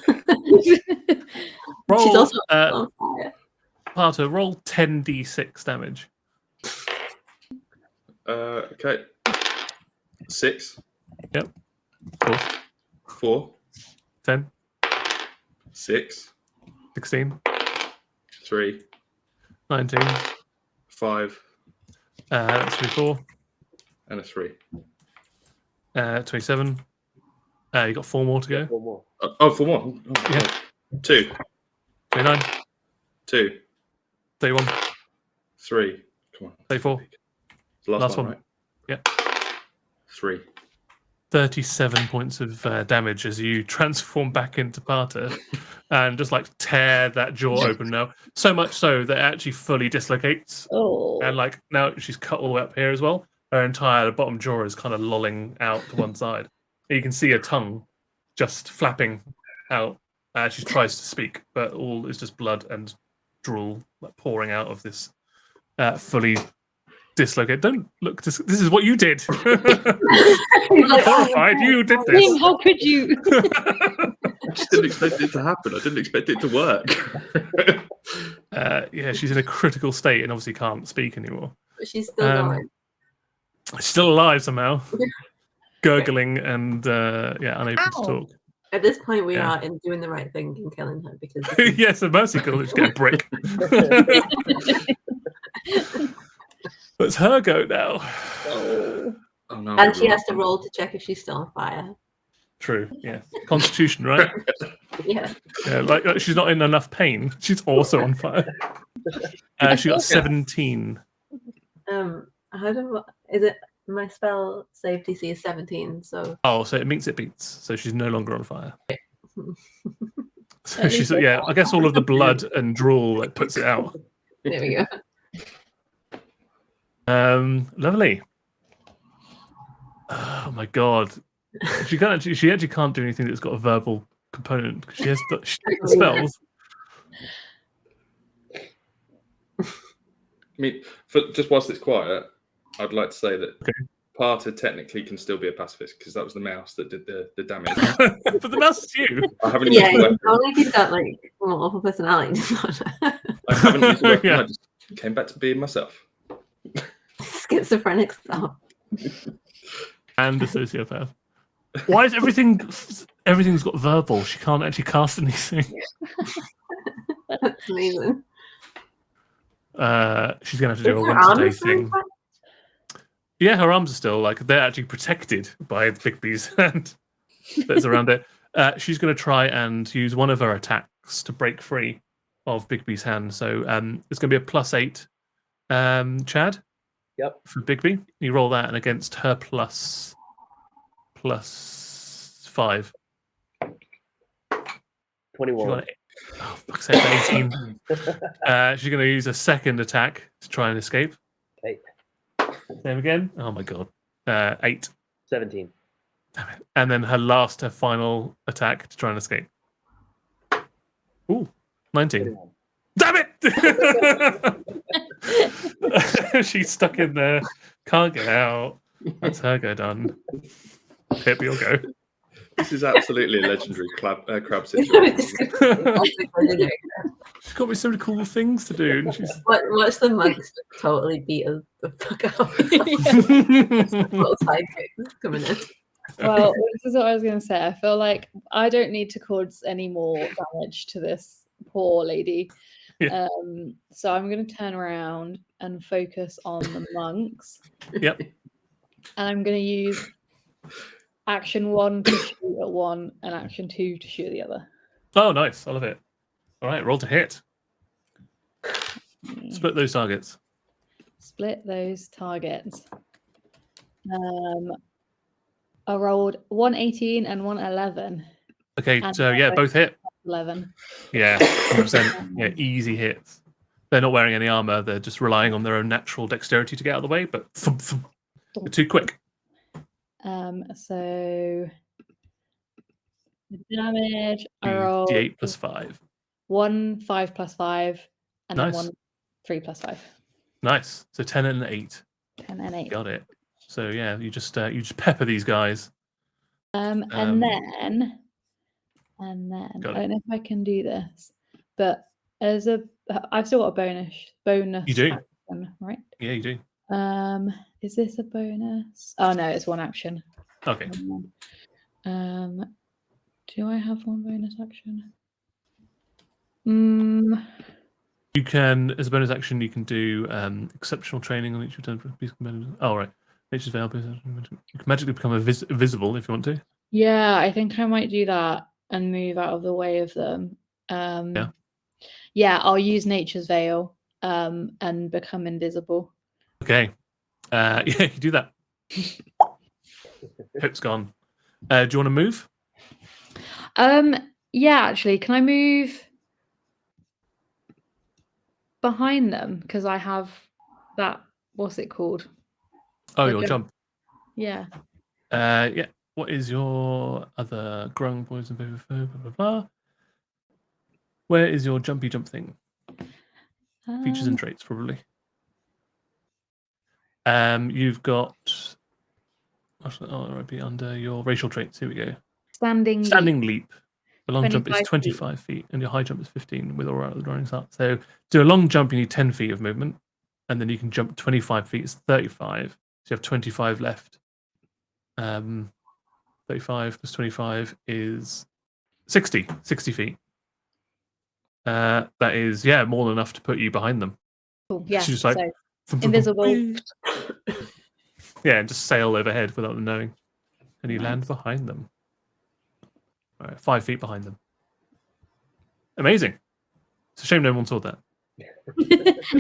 Roll, She's also uh, on fire. Parter, roll 10d6 damage. Okay. 6. Yep. Cool. 4. 10, 6. 16, 3. 19, 5. 24, And a 3. 27. You got 4 more to go. One more. Oh, 4 more. Oh, Yeah. God. 2. 29, 2. 31, 3. Come on. 34, The last, last one, one. right? Yeah. 3. 37 points of damage as you transform back into Parter and just like tear that jaw open now. So much so that it actually fully dislocates. Oh. And like now she's cut all the way up here as well. Her entire bottom jaw is kind of lolling out to one side. You can see her tongue just flapping out as she tries to speak, but all is just blood and drool like pouring out of this fully dislocated. Don't look. This is what you did. He's like, Horrified. You did King, this. how could you? just didn't expect it to happen. I didn't expect it to work. Yeah, she's in a critical state and obviously can't speak anymore. But she's still going. She's still alive somehow, gurgling and unable to talk. At this point, we Yeah. are in doing the right thing in killing her because Yes, a mercy kill. Just get a brick. It's her go now. Oh no! and she has to roll to check if she's still on fire. True. Yeah. Constitution, right? Yeah. Yeah. Like she's not in enough pain. She's also on fire. She got 17. How do is it? My spell save DC is 17, so Oh, so it means it beats. So she's no longer on fire. So At she's least I guess all of the blood and drool like puts it out. there we go. Lovely. Oh my god. She actually can't do anything that's got a verbal component because she has spells. I mean, just whilst it's quiet, I'd like to say that Parter technically can still be a pacifist because that was the mouse that did the damage. But the mouse is you. I haven't Yeah, used the weapon. only if he's got like multiple personality disorder. I haven't used the weapon. Yeah. I just came back to being myself. Schizophrenic stuff. And a sociopath. Why is everything's got verbal? She can't actually cast anything. That's amazing. She's gonna have to do a Is her once a day arm still thing. intact? Yeah, her arms are still they're actually protected by the Bigby's hand that's around it. She's going to try and use one of her attacks to break free of Bigby's hand. So it's going to be a +8. Chad. Yep. For Bigby, you roll that, and against her +5. 21. Oh, fuck's sake, 18. She's going to use a second attack to try and escape. Okay. Same again. Oh my god. 8. 17. Damn it. And then her final attack to try and escape. Ooh, 19. 21. Damn it! She's stuck in there. Can't get out. That's her go done. Pip, you'll go. This is absolutely a legendary crab situation. She's got me so many cool things to do. And she's... Watch the monks totally beat us the fuck up. Little sidekicks coming in. Well, this is what I was going to say. I feel like I don't need to cause any more damage to this poor lady. Yeah. So I'm going to turn around and focus on the monks. Yep. And I'm going to use action 1 to shoot at one and action 2 to shoot at the other. Oh, nice. I love it. All right, roll to hit. Split those targets. Split those targets. I rolled 118 and 111. Okay, And so yeah, both hit. 11. Yeah, 100%. Yeah, easy hits. They're not wearing any armor. They're just relying on their own natural dexterity to get out of the way, but thump, thump. They're too quick. So the damage I Do rolled D8 plus 5. 1 5 plus 5 and Nice. then 1 3 plus 5. Nice. So 10 and 8. 10 and 8. Got it. So yeah, you just pepper these guys. And then I Got don't know if I can do this, but I've still got a bonus. You do? Action, right? Yeah, you do. Is this a bonus? Oh no, it's one action. Okay. Do I have one bonus action? You can, as a bonus action, you can do exceptional training on each of them. Oh, right. Nature's Veil. You can magically become invisible if you want to. Yeah, I think I might do that and move out of the way of them. Yeah, I'll use Nature's Veil and become invisible. Okay. Yeah, you do that. Pip's gone. Do you want to move? Yeah, actually, can I move behind them? Because I have that, what's it called? Oh, The your jump. Yeah. Yeah. What is your other grung, poison, blah, blah, blah, blah. Where is your jumpy jump thing? Features and traits, probably. You've got. Oh, it might be under your racial traits. Here we go. Standing Leap. The long jump is 25 feet. 25 feet, and your high jump is 15 with all the running start. So do a long jump, you need 10 feet of movement, and then you can jump 25 feet. It's 35. So you have 25 left. 35 plus 25 is 60 feet. That is, more than enough to put you behind them. Cool. Yeah. She's like, So invisible. Yeah, and just sail overhead without them knowing. And you land behind them. All right, 5 feet behind them. Amazing. It's a shame no one saw that.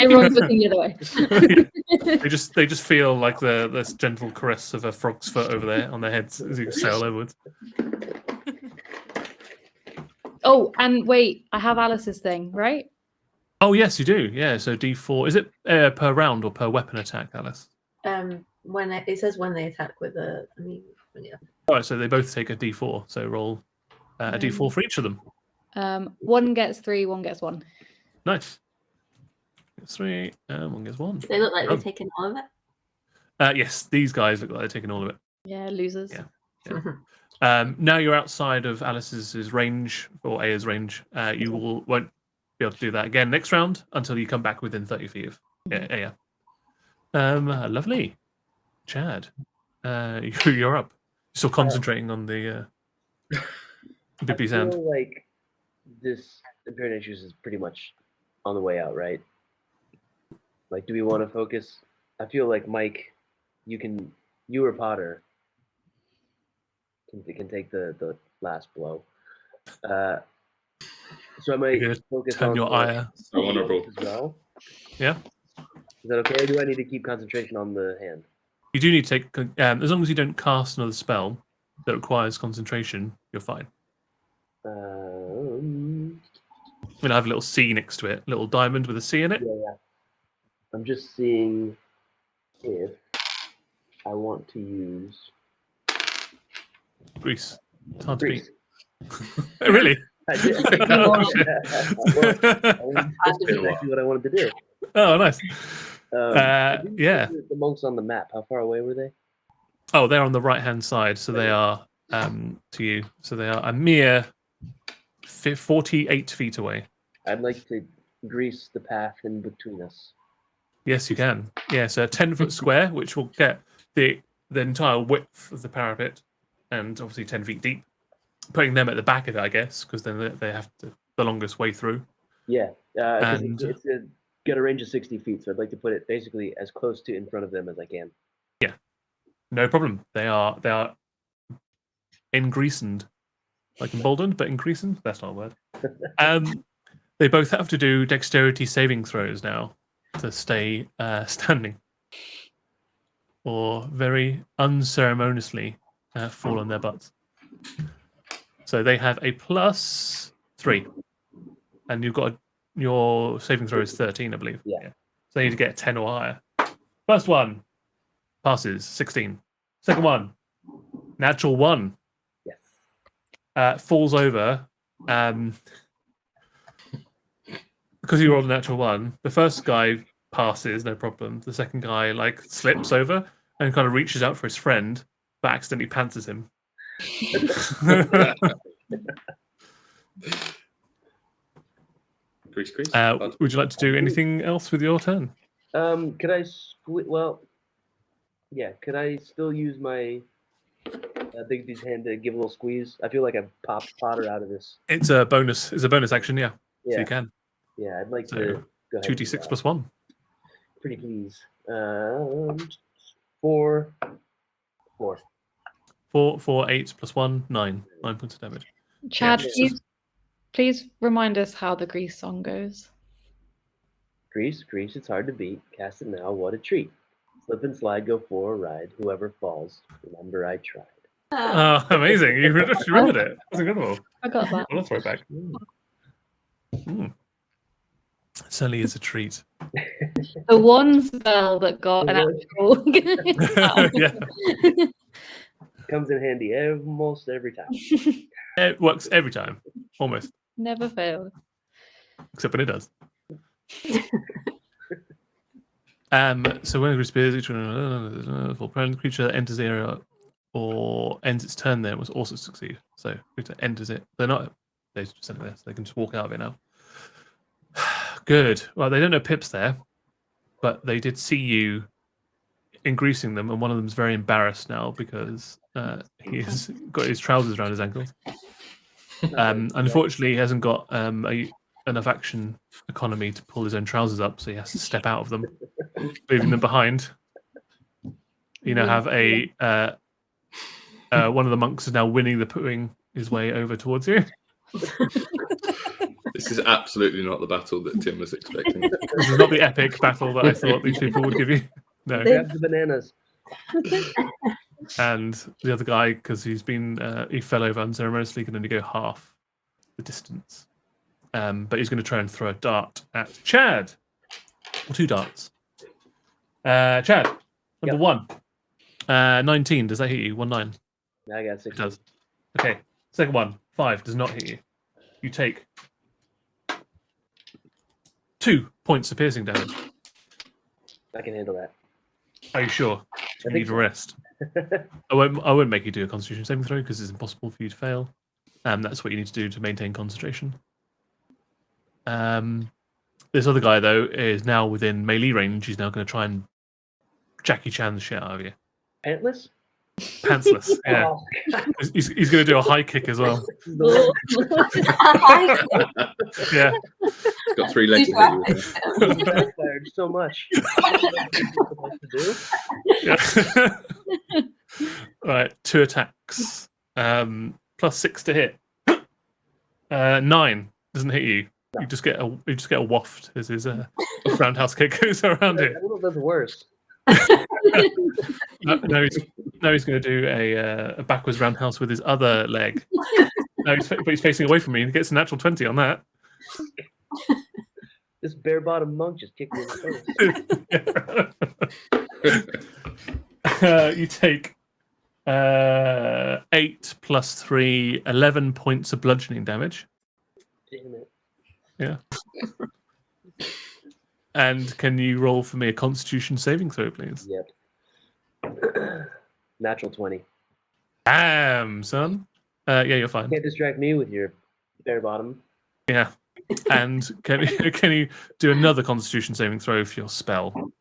Everyone's looking the other way. They just feel like this gentle caress of a frog's foot over there on their heads as you sail overwards. Oh, and wait, I have Alice's thing, right? Oh yes, you do. Yeah, so D4. Is it per round or per weapon attack, Alice? When it says when they attack with a, yeah. All right, so they both take a D4. So roll a D4 for each of them. One gets 3, one gets 1. Nice. Gets 3, and one gets 1. They look like Oh. they've taken all of it. Yes, these guys look like they're taking all of it. Yeah, losers. Yeah. Now you're outside of Alice's range or Aya's range. You won't be able to do that again next round until you come back within 30 feet of Aya. Lovely, Chad. You're up. You're still concentrating on the Bippy sound. I feel like this Imperial Natures is pretty much on the way out, right? Like, do we want to focus? I feel like Mike, you or Potter can take the last blow. So I might Good. focus Turn on your eye. So honorable. as well. Yeah. Is that okay? Or do I need to keep concentration on the hand? You do need to take, as long as you don't cast another spell that requires concentration, you're fine. We'll have a little C next to it, little diamond with a C in it. Yeah. I'm just seeing if I want to use Grease. It's hard to Grease. beat. Oh, really? I did. Oh, shit. That's exactly what I wanted to do. Oh, nice. Yeah. The monks on the map, how far away were they? Oh, they're on the right-hand side, so they are to you. So they are a mere 48 feet away. I'd like to grease the path in between us. Yes, you can. Yeah, so a 10-foot square, which will get the entire width of the parapet, and obviously 10 feet deep. Putting them at the back of it, I guess, because then they have the longest way through. Yeah, 'cause And- it's got a range of 60 feet, so I'd like to put it basically as close to in front of them as I can. No problem. They are engreasened, like emboldened, but engreasened. That's not a word. They both have to do dexterity saving throws now to stay standing, or very unceremoniously fall on their butts. So they have a +3, and you've got your saving throw is 13, I believe. Yeah. So they need to get a 10 or higher. First one passes, 16. Second one, natural 1. Yes. Falls over. Because you rolled a natural 1, the first guy passes, no problem. The second guy slips over and kind of reaches out for his friend, but accidentally pantses him. Grease. Would you like to do anything else with your turn? Could I could I still use my Bigby's hand to give a little squeeze? I feel like I've popped Potter out of this. It's a bonus. It's a bonus action, yeah. So Yeah, you can. yeah, I'd like So, to go ahead. and do 2d6 that. plus 1. Pretty please. 4. 4, 8 plus 1, 9. 9 points of damage. Chad, Yeah. please remind us how the Grease song goes. Grease, it's hard to beat. Cast it now, what a treat. Slip and slide, go for a ride. Whoever falls, remember I tried. Oh, amazing. You remembered it. That's incredible. I got that. What a throwback. Certainly is a treat. The one spell that got an actual. Yeah. Comes in handy almost every time. It works every time. Almost. Never failed. Except when it does. So when a spears each one creature that enters the area or ends its turn there must also succeed. So creature enters it. They're not They just sent it there, so they can just walk out of it now. Good. Well, they don't know Pip's there, but they did see you greasing them, and one of them's very embarrassed now because he's got his trousers around his ankles. Unfortunately, he hasn't got enough action economy to pull his own trousers up, so he has to step out of them, leaving them behind. You now have one of the monks is now winning the putting his way over towards you. This is absolutely not the battle that Tim was expecting. This is not the epic battle that I thought these people would give you. No. Grab the bananas. And the other guy, because he fell over unceremoniously, can only go half the distance. But he's going to try and throw a dart at Chad. Or 2 darts. Chad, number 1. 19, does that hit you? 19. I got 6. It does. Okay. Second one, 5, does not hit you. You take 2 points of piercing damage. I can handle that. Are you sure? I You think need a so. rest. I won't make you do a Constitution saving throw because it's impossible for you to fail. That's what you need to do to maintain concentration. This other guy though is now within melee range. He's now going to try and Jackie Chan the shit out of you. Pantless? Pantsless. Yeah. Oh, He's going to do a high kick as well. Yeah. Got 3 legs to hit you with. he backfired so much. What to do? Yeah. Right, 2 attacks. +6 to hit. 9 doesn't hit you. You just get a waft as his roundhouse kick goes around I it. don't know if that's worse. Now he's going to do a backwards roundhouse with his other leg. But he's facing away from me and he gets a natural 20 on that. This bare bottom monk just kicked me in the face. You take 8 + 3, 11 points of bludgeoning damage. Damn it. Yeah. And can you roll for me a Constitution saving throw, please? Yep. Natural 20. Damn, son. Yeah, you're fine. Can't distract me with your bare bottom. Yeah. And can you do another Constitution saving throw for your spell?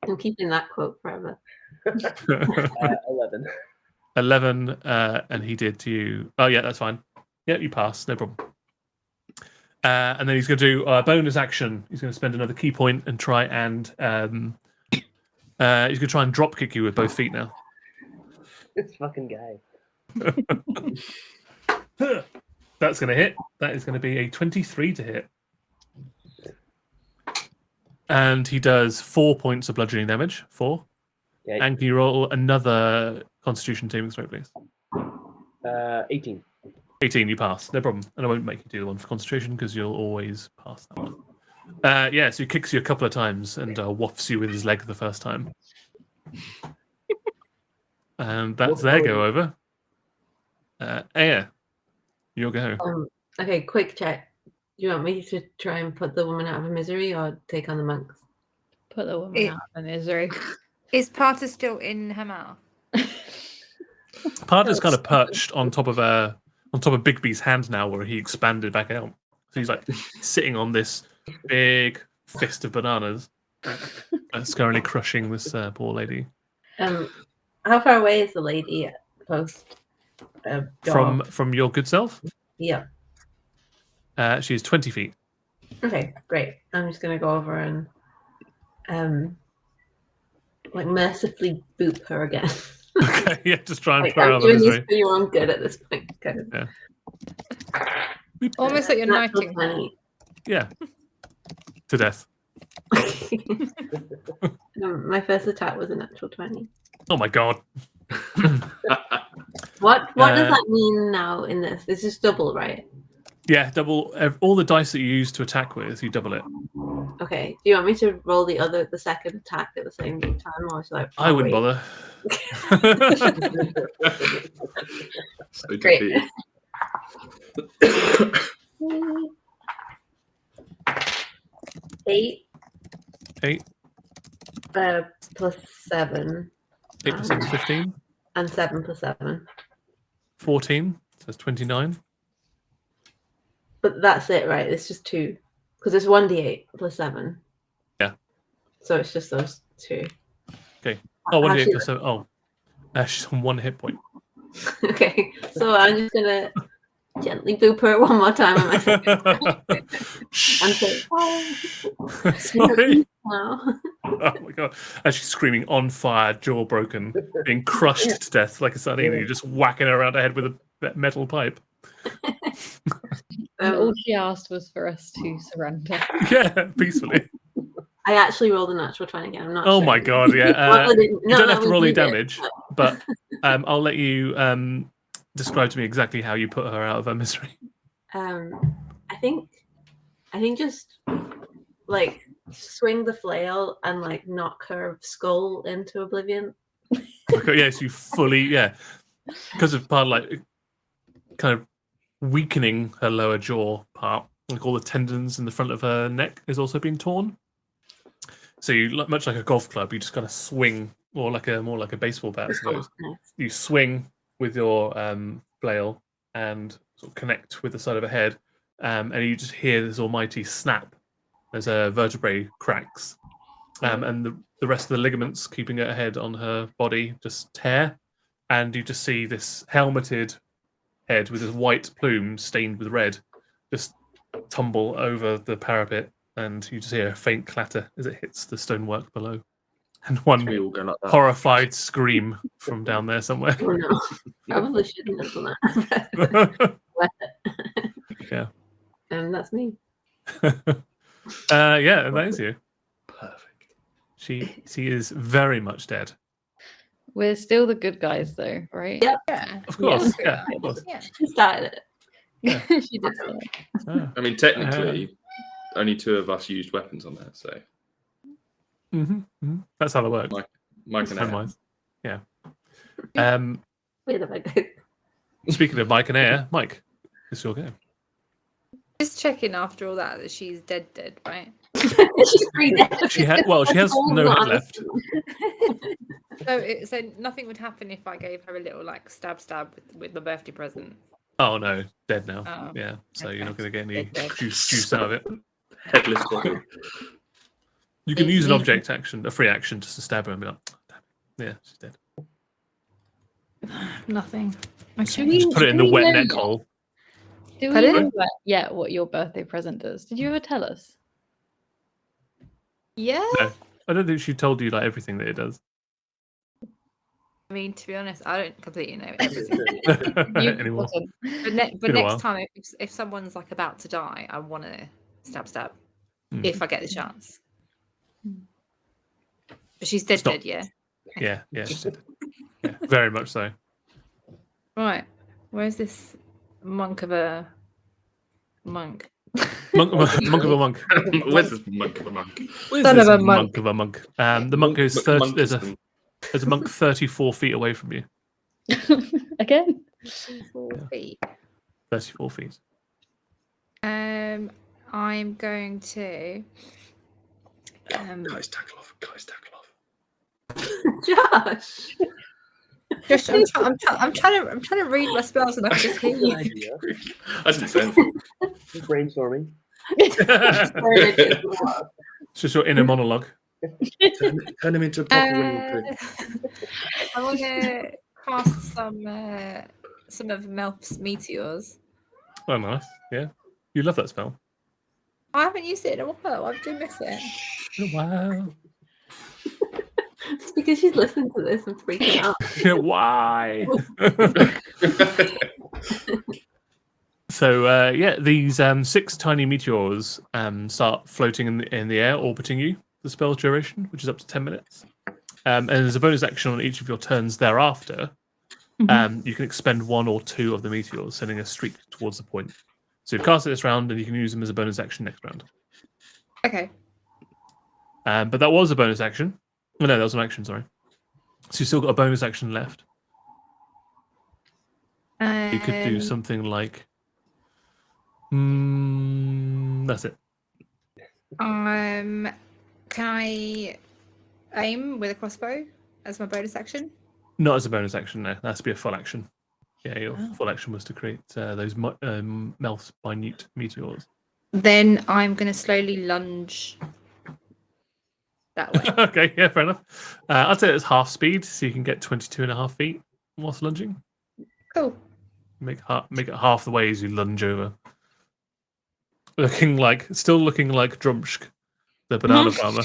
I'm keeping that quote forever. 11. 11, and he did to you. Oh, yeah, that's fine. Yeah, you pass, no problem. And then he's going to do a bonus action. He's going to spend another key point and try and he's going to try and drop kick you with both feet now. This fucking guy. That's going to hit. That is going to be a 23 to hit. And he does 4 points of bludgeoning damage. 4. Okay. And can you roll another Constitution saving throw, please? 18. 18, you pass. No problem. And I won't make you do the one for concentration because you'll always pass that one. Yeah, so he kicks you a couple of times and wafts you with his leg the first time. And that's their go over. Aya, your go. Okay, quick check. Do you want me to try and put the woman out of her misery or take on the monks? Put the woman out of misery. Is Parta still in her mouth? Parta's kind of perched on top of Bigby's hand now, where he expanded back out. So he's like sitting on this big fist of bananas. That's currently crushing this poor lady. How far away is the lady at the post? From your good self? Yeah. She is 20 feet. Okay, great. I'm just gonna go over and like mercifully boop her again. Okay, yeah, just try and Like, throw her I'm out of doing this misery. for your own good at this point. Kind of. Yeah. Almost like you're Natural knighting her. 20. Yeah. To death. My first attack was a natural 20. Oh my god. What does that mean now in this? This is double, right? Yeah, double all the dice that you use to attack with, you double it. Okay. Do you want me to roll the second attack at the same time, or should I wouldn't wait? bother. So Great. defeated. 8 8 plus 7 8 plus 7 is 15. and 7 plus 7. 14. So that's 29. But that's it, right? It's just 2. Because it's 1d8 plus 7. Yeah. So it's just those 2. Okay. Oh, 1d8 Actually, plus 7. Oh, she's on 1 hit point. okay. So I'm just gonna gently boop her one more time on my face and say, "Oh, Sorry. now." Oh my god. And she's screaming on fire, jaw broken, being crushed to death like a sardine, and you're just whacking her around the head with a metal pipe. And all she asked was for us to surrender. Yeah, peacefully. I actually rolled a natural 20 again. I'm not. Oh sure. my god, yeah. Well, I didn't- You don't have to we roll any did it, damage, but I'll let you describe to me exactly how you put her out of her misery. I think just like swing the flail and like knock her skull into oblivion. Okay, yes, you fully, yeah, because of part like kind of weakening her lower jaw part, like all the tendons in the front of her neck is also being torn. So you, much like a golf club, you just kind of swing, or like more like a baseball bat, I suppose. Nice. You swing with your flail and sort of connect with the side of her head, and you just hear this almighty snap as her vertebrae cracks, and the rest of the ligaments keeping her head on her body just tear, and you just see this helmeted head with this white plume stained with red just tumble over the parapet, and you just hear a faint clatter as it hits the stonework below, and one We all go like that. horrified scream from down there somewhere. Oh no, probably shouldn't have done that. Yeah. That's me. Yeah, and that is you. Perfect. She is very much dead. We're still the good guys, though, right? Yep. Yeah. Of course, Yeah. yeah, of course. Yeah. She started it. She did say that. Ah. I mean, technically, only 2 of us used weapons on that, so That's how that works. Mike and Aaron. Time-wise. Yeah. Wait a minute. Speaking of Mike and Air, Mike, it's your game. Just checking after all that she's dead, right? She's pretty dead. She has no head left. So nothing would happen if I gave her a little like stab with the birthday present. Oh no, dead now. Oh, Yeah, so you're not okay. going to get any Dead. juice out of it. Headless body. You can use an object action, a free action, just to stab her and be like, oh, damn it. Yeah, she's dead. Nothing. Just put it in the wet neck hole. Do we Pardon? know yet what your birthday present does? Did you ever tell us? Yeah. No, I don't think she told you like everything that it does. I mean, to be honest, I don't completely know everything. You Anymore. wasn't. But Been a while. next time, if someone's like about to die, I want to stab Mm. if I get the chance. But she's dead, Stop. yeah. Yeah, she's dead. Yeah, very much so. Right. Where's this monk of a monk? Monk of a monk. Where's this monk of a monk? Where's Son of this a monk. of a monk? The monk is Monk there's system. a monk 34 feet away from you. Again? 4 Yeah. feet. 34 feet. I'm going to. Guys, tackle off. Josh. Just, I'm trying to read my spells and I can just hear Good you. idea. I didn't say Just brainstorming. It's just your inner monologue. Turn him into a proper winning I want to cast some of Melf's meteors. Oh, nice. Yeah. You love that spell. I haven't used it in a while. I do miss it. Wow. It's because she's listening to this and freaking out. Why? So yeah, these 6 tiny meteors start floating in the air, orbiting you. The spell's duration, which is up to 10 minutes, and as a bonus action on each of your turns thereafter, you can expend 1 or 2 of the meteors, sending a streak towards the point. So you cast it this round, and you can use them as a bonus action next round. Okay. But that was a bonus action. Oh, no, that was an action. Sorry. So you still got a bonus action left. You could do something like. That's it. Can I aim with a crossbow as my bonus action? Not as a bonus action, no. That has to be a full action. Yeah, your Oh. full action was to create those melt minute meteors. Then I'm going to slowly lunge that way. Okay, yeah, fair enough. I'd say it's half speed, so you can get 22.5 feet whilst lunging. Cool. Make it half the way as you lunge over. Still looking like Drumsk, the banana farmer.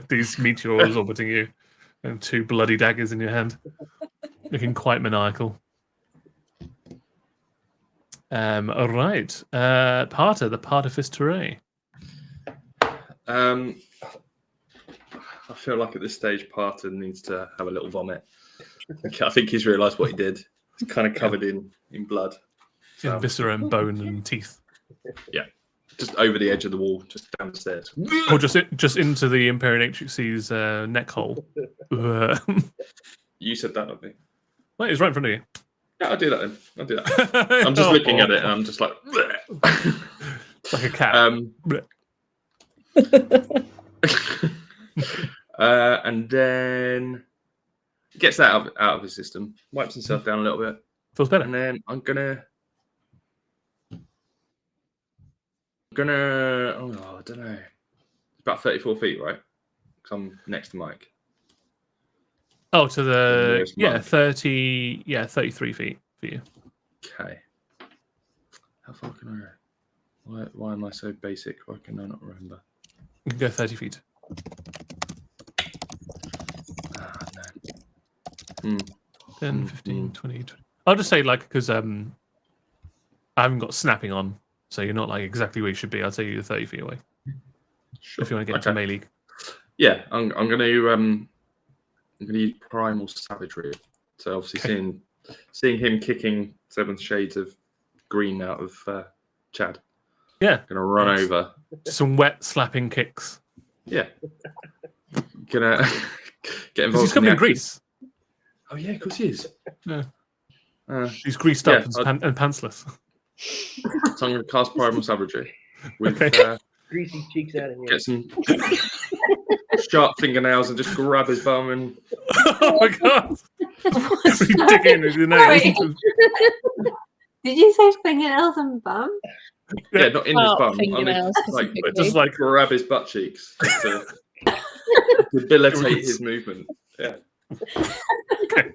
These meteors orbiting you, and 2 bloody daggers in your hand, looking quite maniacal. All right, Parter, the Partifist Touray. I feel like at this stage, Parton needs to have a little vomit. I think he's realised what he did. He's kind of covered in blood. In So, viscera and bone and teeth, just over the edge of the wall, just down the stairs. or just into the Imperatrix's neck hole. Well, You said that, not me. it's right in front of you. Yeah, I'll do that then. I'll do that. I'm just looking at it and I'm just like... like a cat. And then gets that out of his system, wipes himself down a little bit, Feels better. and then I'm gonna I don't know. It's about 34 feet, right? Because I'm next to Mike. Oh, to the nearest monk. 33 feet for you. Okay. How far can I go? Why am I so basic? Why can I not remember? You can go 30 feet. No. 10, 15, 20, 20. I'll just say, because I haven't got snapping on, so you're not exactly where you should be. I'll say you're 30 feet away. Sure. If you want to get into melee. Yeah, I'm gonna use primal savagery. So obviously seeing him kicking 7 shades of green out of Chad. Yeah. Gonna run over. Some wet slapping kicks. Yeah. Gonna get Because involved. he's covered in grease. Oh yeah, of course he is. Yeah. Uh, He's greased up yeah, and pantsless. so I'm gonna cast primal savagery. With, Okay. Greasy cheeks out of here. get some sharp fingernails and just grab his bum and Oh my god! You dig in with your nails. Did you say fingernails and bum? yeah, not in his Oh, bum. fingernails Like specifically. just like grab his butt cheeks to debilitate his movement. Yeah. Okay.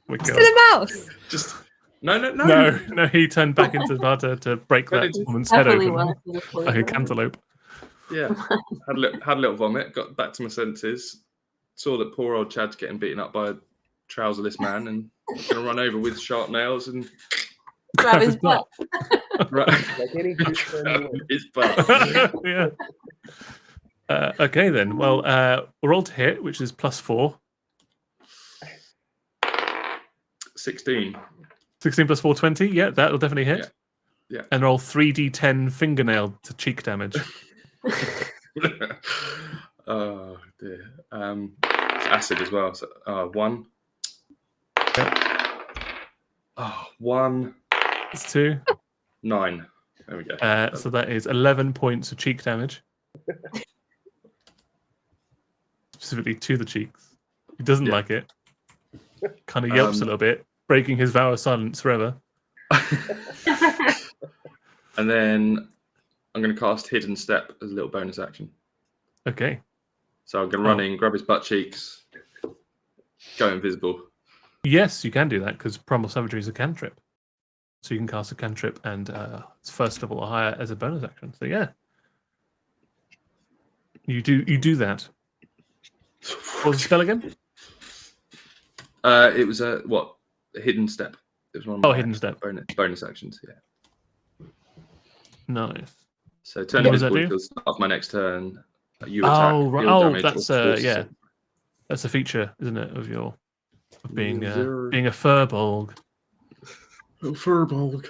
We go. Still a mouse. Just no. No, he turned back into Vata to break that Definitely woman's head Definitely open worth the full like a amount. cantaloupe. Yeah, had a little vomit. Got back to my senses. Saw that poor old Chad's getting beaten up by a trouserless man, and gonna run over with sharp nails and Grab his butt. right, Like any true friend would. his butt. Yeah. Okay then. Well, roll to hit, which is +4. 16. 16 plus 4, 20. Yeah, that'll definitely hit. Yeah. And roll 3d10 fingernail to cheek damage. Oh dear. It's acid as well. So 1. Oh, 1. It's 2. 9. There we go. So that is 11 points of cheek damage. Specifically to the cheeks. He doesn't Yeah. like it. Kind of yelps a little bit, breaking his vow of silence forever. And then I'm going to cast Hidden Step as a little bonus action. Okay. So I'm going to run in, grab his butt cheeks, go invisible. Yes, you can do that because Primal Savagery is a cantrip. So you can cast a cantrip and it's first level or higher as a bonus action. So yeah. You do that. What was the spell again? It was a Hidden Step. It was one of my Hidden step. bonus actions. Yeah. Nice. So turn What does that invisible do? till start of my next turn. You attack. Right. deal damage, That's or force yeah. it. That's a feature, isn't it, of being Zero. being a furbolg. Oh, Furbolg.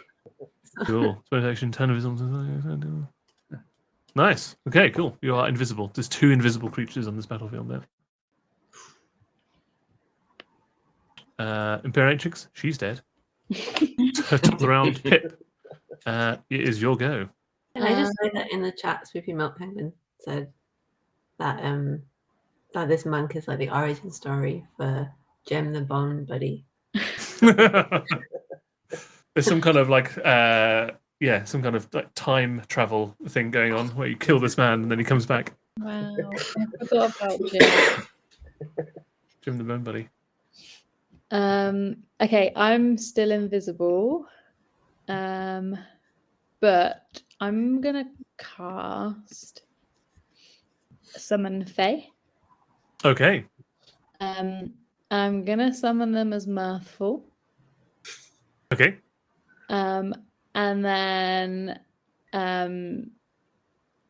Cool. Bonus action, turn invisible. Nice. Okay, cool. You are invisible. There's 2 invisible creatures on this battlefield there. Imperatrix, she's dead. Top of the round, Pip. It is your go. Can I just say that in the chat, Swoopy Milk Penguin said that that this monk is like the origin story for Jem the Bond Buddy. There's some kind of like some kind of like time travel thing going on where you kill this man and then he comes back. Wow, I forgot about Jim. Jim the Bone Buddy. Okay, I'm still invisible. But I'm gonna cast Summon Fae. Okay. I'm gonna summon them as mirthful. Okay. And then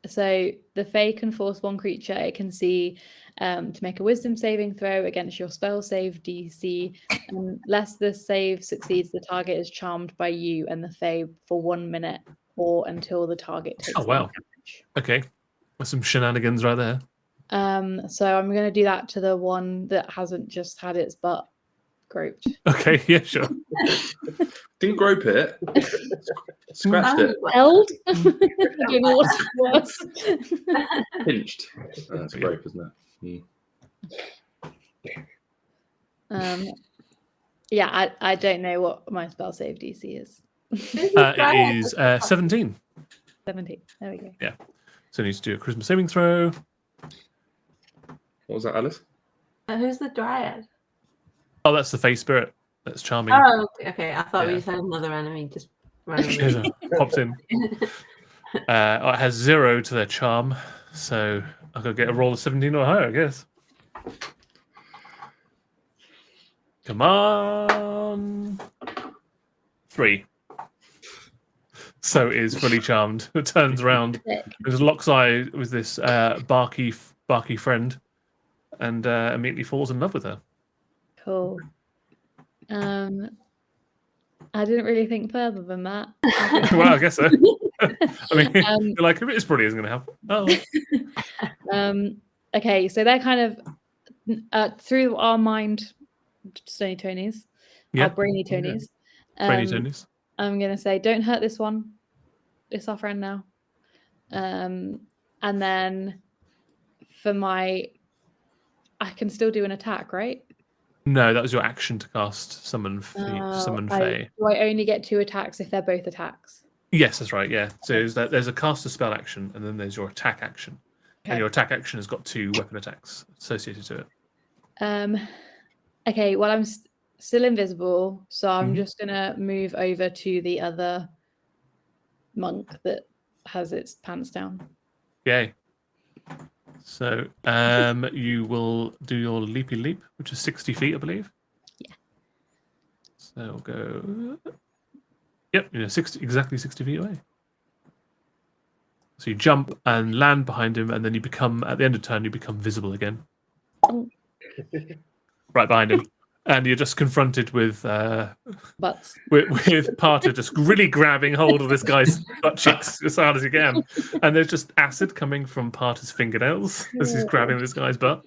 so the Fae can force one creature it can see to make a wisdom saving throw against your spell save DC. Unless the save succeeds, the target is charmed by you and the Fae for 1 minute or until the target takes Oh, wow. damage. Okay. There's some shenanigans right there. So I'm going to do that to the one that hasn't just had its butt groped. Okay, yeah, sure. Didn't grope it. Scratched it. Held? I don't know what's worse. Pinched. That's grope, isn't it? Yeah, I don't know what my spell save DC is. It is 17. 17. There we go. Yeah. So it needs to do a charisma saving throw. What was that, Alice? Who's the dryad? Oh, that's the face spirit. That's charming. Oh, okay. I thought Yeah. we said another enemy just randomly. Pops in. It has 0 to their charm, so I could get a roll of 17 or higher, I guess. Come on. 3. So it is fully charmed. It turns around. It locks eye with this barky friend and immediately falls in love with her. Cool. I didn't really think further than that. Well, I guess so. I mean, you're like, it's probably isn't going to happen. Oh. Okay, so they're kind of through our mind, Stony Tonys, our brainy Tonys. Brainy Tonys. I'm going to say, don't hurt this one. It's our friend now. And then for I can still do an attack, right? No, that was your action to cast Summon Fae. Do I only get 2 attacks if they're both attacks? Yes, that's right. Yeah. So there's a caster spell action, and then there's your attack action, Okay. and your attack action has got 2 weapon attacks associated to it. Okay. Well, I'm still invisible, so I'm Mhm. just gonna move over to the other monk that has its pants down. Yay. So you will do your leapy leap, which is 60 feet, I believe. Yeah. So we'll go. Yep, exactly 60 feet away. So you jump and land behind him, and then you become, at the end of turn, you become visible again. Oh. Right behind him. And you're just confronted with Butts. with Parter just really grabbing hold of this guy's butt cheeks as hard as he can. And there's just acid coming from Parter's fingernails as he's grabbing this guy's butt.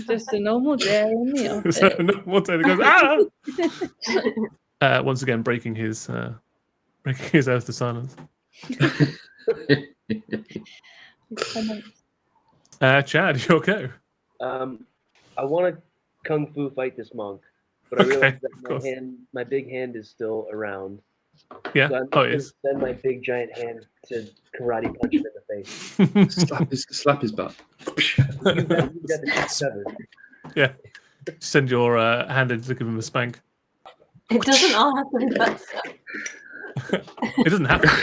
Just a normal day in the office. So one time he goes, ah! Once again, breaking his oath to silence. Chad, your go. I want to kung fu fight this monk, but I Okay, realize of course. that my big hand is still around. Yeah. So I'm Oh, just it gonna send my big giant hand to karate punch him in the face. is. slap his butt. You've got the shit covered. Yeah. Send your hand in to give him a spank. It doesn't all have to be butts. It doesn't have to be.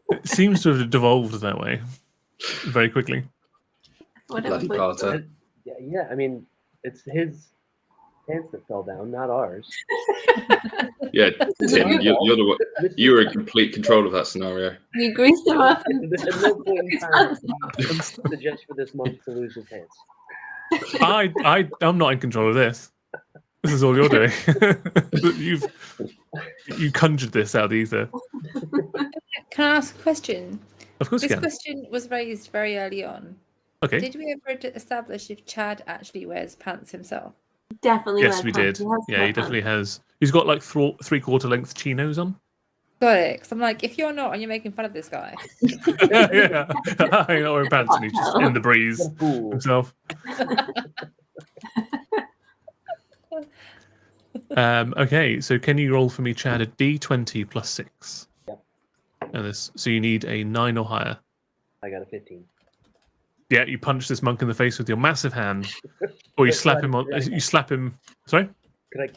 But it seems to have devolved that way very quickly. Whatever. Bloody Carter. Yeah. I mean, it's his pants that fell down, not ours. Yeah, Tim, you're the one. You were in complete control of that scenario. You greased him up. There's no point in time to suggest for this monk to lose his pants. I'm not in control of this. This is all you're doing. You conjured this out of the ether. Can I ask a question? Of course you This can. question was raised very early on. Okay. Did we ever establish if Chad actually wears pants himself? Definitely. Yes, wears we pants. did. He has Yeah, he pants. definitely has. He's got like 3/4 length chinos on. Got it. Because I'm like, if you're not and you're making fun of this guy, Yeah. He's not wearing pants and he's just in the breeze Fool. himself. Okay, so can you roll for me, Chad, a d20 plus 6? Yep. And so you need a 9 or higher. I got a 15. Yeah, you punch this monk in the face with your massive hand, or you slap him on. You slap him. Sorry. Could I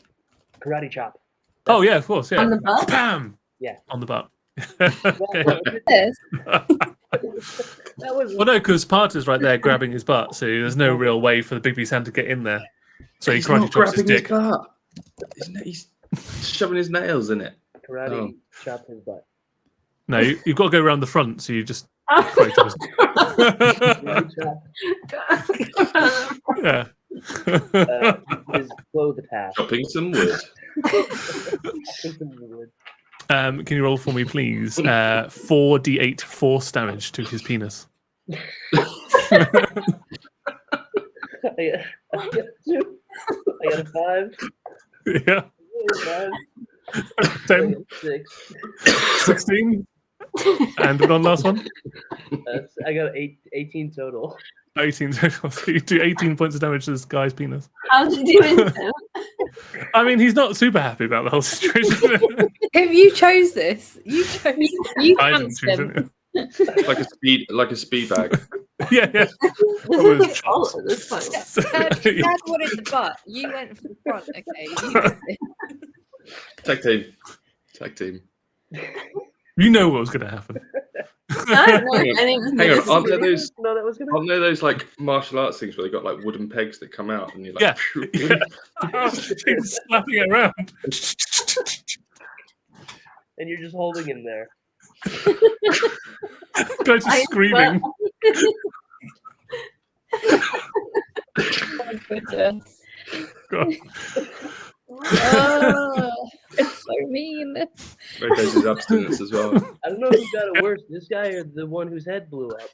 karate chop? Oh yeah, of course. Yeah. On the butt? Bam. Yeah. On the butt. This. That was Well, no, because Parter's right there grabbing his butt, so there's no real way for the big beast hand to get in there. So he He's karate not chops his grabbing his dick. butt. He's shoving his nails in it. karate chop his butt. No, you've got to go around the front, so you just Oh, karate chop his Karate chop yeah. his clothes task. Chopping some wood. Can you roll for me, please? 4d8 force damage to his penis. I got 2. I got a 5. Yeah. 5. 10, 6. 16, and one last one. I got 18 total. 18 total. So you do 18 points of damage to this guy's penis. How's he doing? I mean, he's not super happy about the whole situation. If you chose this, you chose. You I didn't canced choose him. it. like a speed bag. Yeah, yeah. This was is his fault at this point. Dad wanted the butt. You went for the front. Okay. You did it. Tag team. You know what was going to happen. I don't know. I think Hang on, aren't there those? No, that was gonna. Aren't there those like martial arts things where they got like wooden pegs that come out and you're like, Yeah. He's slapping it around. And you're just holding him there. Guys are screaming. Oh, goodness. God. Oh, it's so mean. there goes his abstinence as well. I don't know who got it worse, this guy or the one whose head blew up.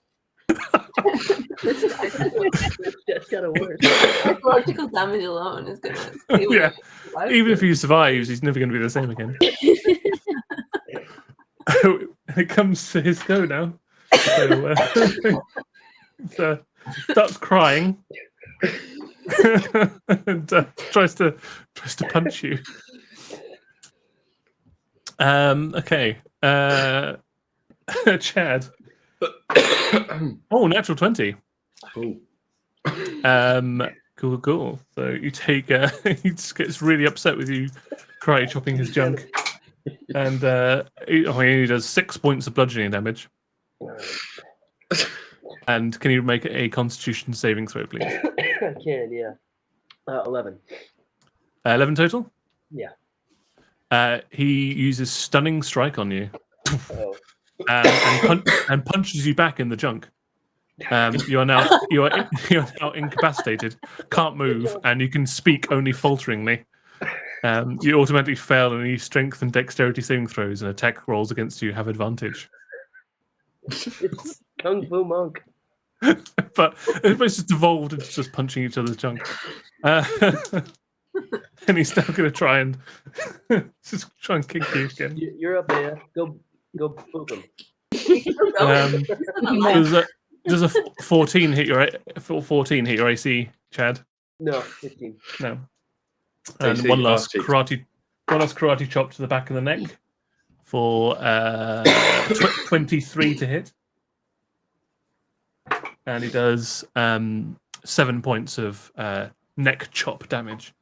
That's got it worse. Psychological damage alone is gonna. Yeah. Even if he survives, he's never going to be the same again. It comes to his go now. So, starts crying and tries to punch you. Okay. Chad. Oh, natural 20. Cool. Cool. So you take. He just gets really upset with you, karate chopping his junk, and he does 6 points of bludgeoning damage. And can you make a Constitution saving throw, please? I can, yeah. 11. 11 total. Yeah. He uses stunning strike on you, Oh. and punches you back in the junk. You are now incapacitated, can't move, and you can speak only falteringly. You automatically fail any strength and dexterity saving throws, and attack rolls against you have advantage. It's Kung Fu Monk. But everybody's just devolved into just punching each other's junk. And he's now going to try and kick you again. You're up there. Go boop him. Does a 14 hit your AC, Chad? No, 15. No. And AC, one last cheek. karate chop to the back of the neck for 23 to hit. And he does 7 points of neck chop damage.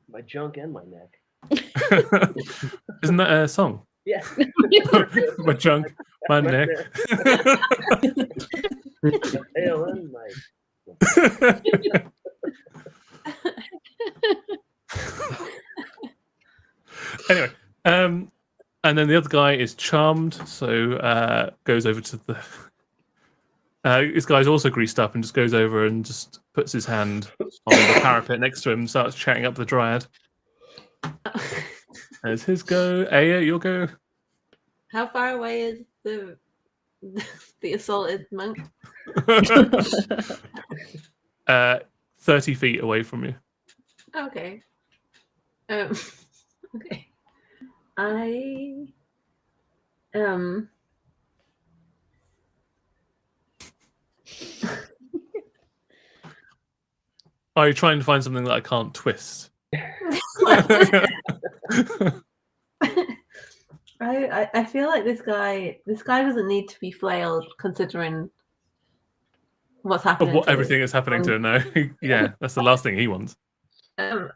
My junk and my neck. Isn't that a song? Yeah. My junk, my neck. Tail and my. Anyway, and then the other guy is charmed, so goes over to the. This guy's also greased up and just goes over and just puts his hand on the parapet next to him and starts chatting up the dryad. There's his go. Aya, your go. How far away is the assaulted monk? 30 feet away from you. Okay. Okay. I Are you trying to find something that I can't twist? I feel like this guy doesn't need to be flailed considering what's Of happening. what to everything is happening to him now. Yeah, that's the last thing he wants. I'm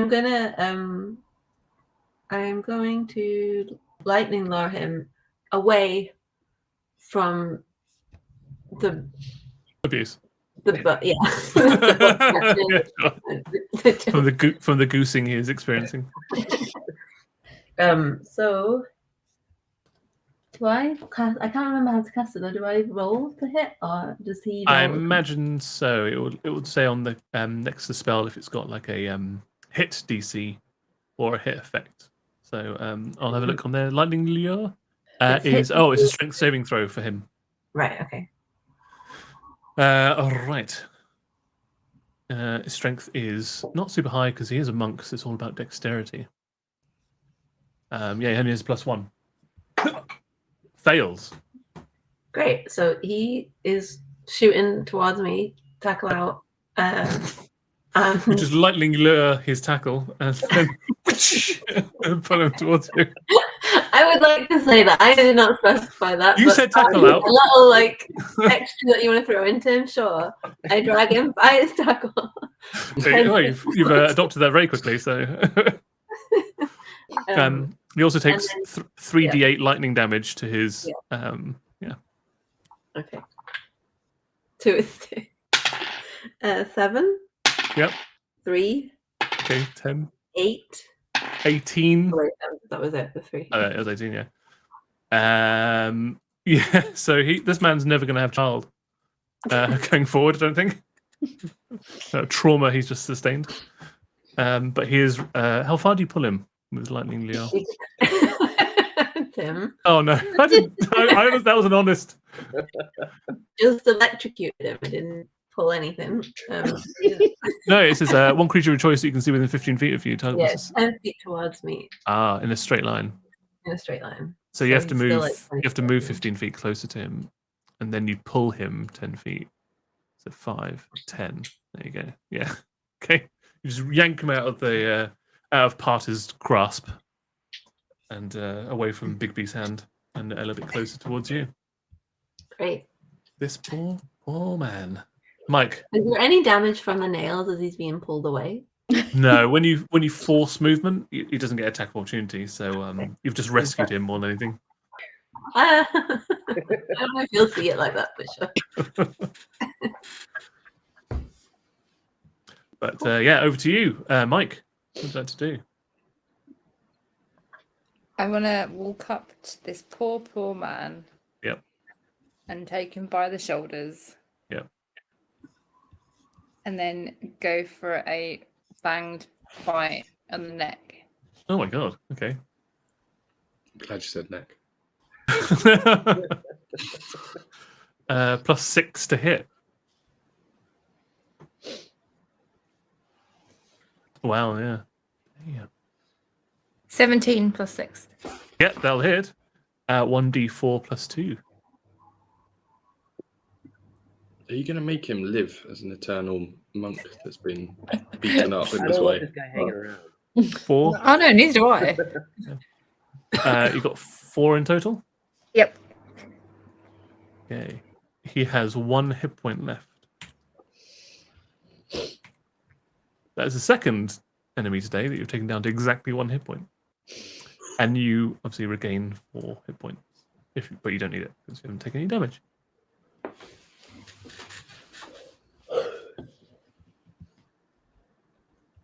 going to lightning lure him away from the Abuse. yeah. Yeah, sure. From the goosing he is experiencing. So do I cast? I can't remember how to cast it. Though. Do I roll to hit, or does he? I roll? imagine so. It would say on the next to the spell if it's got like a hit DC or a hit effect. So I'll have a look on there. Lightning lure It's hit it's a strength saving throw for him. Right. Okay. All right. His strength is not super high because he is a monk, so it's all about dexterity. Yeah, he only has +1. Fails. Great. So he is shooting towards me. Tackle out. You just lightning lure his tackle and then pull him towards you. I would like to say that I did not specify that. You but said tackle out. A little like extra that you want to throw into him. Sure. I drag him by his tackle. Oh, you've adopted that very quickly. So he also takes 3d8 lightning damage to his. Okay. 2 7. Yep. 3. Okay. 10. 8. 18. Wait, that was it. The 3. It was 18. Yeah. Yeah. So this man's never going to have a child going forward. I don't think. Trauma he's just sustained. But he is. How far do you pull him with lightning lure? Tim. Oh no! I didn't. That was an honest. Just electrocuted him. I didn't pull anything. No, it says one creature of choice that you can see within 15 feet of you. Yes, 10 feet towards me. In a straight line. In a straight line. So you have to he's move. still, like, You have to move 15 feet closer to him, and then you pull him 10 feet. So 5, 10. There you go. Yeah. Okay. You just yank him out of Parter's grasp, and away from Bigby's hand, and a little bit closer towards you. Great. This poor man, Mike. Is there any damage from the nails as he's being pulled away? No, when you force movement, he doesn't get attack opportunity. So you've just rescued him more than anything. I don't know if you'll see it like that for sure. But yeah, over to you, Mike. What would you like to do? I want to walk up to this poor man. Yep. And take him by the shoulders. Yep. And then go for a fanged bite on the neck. Oh my god. Okay. Glad you said neck. +6 to hit. Wow. Yeah. 17 + 6. Yeah, that'll hit. 1d4 +2. Are you going to make him live as an eternal monk that's been beaten up in I this don't want way? this guy hanging around. 4. Oh no, neither do I. You got 4 in total. Yep. Okay. He has 1 hit point left. That is the second enemy today that you've taken down to exactly 1 hit point. And you obviously regain 4 hit points. But you don't need it because you haven't taken any damage.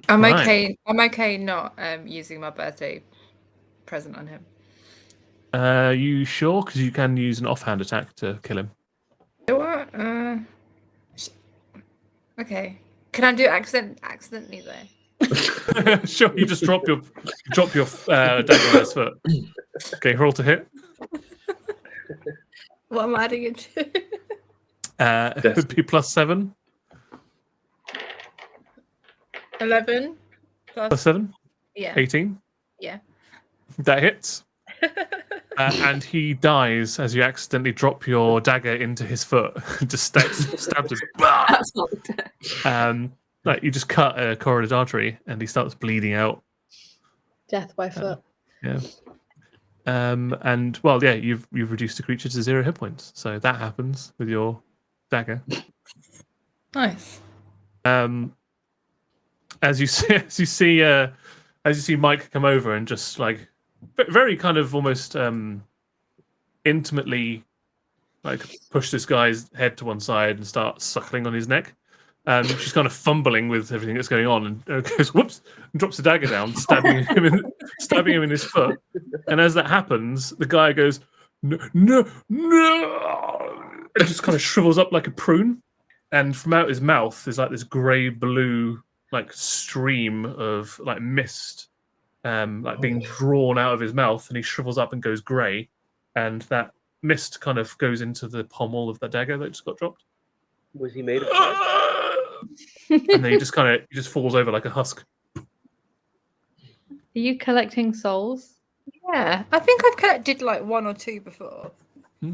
I'm Right. okay. I'm okay not using my birthday present on him. You sure? Because you can use an offhand attack to kill him. Do I? Okay. Can I do accidentally though? Sure. You just drop your dagger on his foot. Okay, roll to hit. What am I adding it to? It would be +7. 11 plus +7. yeah. 18. Yeah. That hits. And he dies as you accidentally drop your dagger into his foot. Just stabs him. Absolutely. Like you just cut a carotid artery and he starts bleeding out. Death by foot. Yeah. And well, yeah, you've reduced the creature to 0 hit points. So that happens with your dagger. Nice. As you see Mike come over and just like very kind of almost intimately like push this guy's head to one side and start suckling on his neck. She's kind of fumbling with everything that's going on and goes whoops and drops the dagger down, stabbing him in his foot. And as that happens, the guy goes no, and just kind of shrivels up like a prune. And from out his mouth is like this grey blue like stream of like mist, like being drawn out of his mouth, and he shrivels up and goes grey, and that mist kind of goes into the pommel of the dagger that just got dropped. Was he made of flesh? And then he just falls over like a husk. Are you collecting souls? Yeah, I think I've collected like 1 or 2 before. I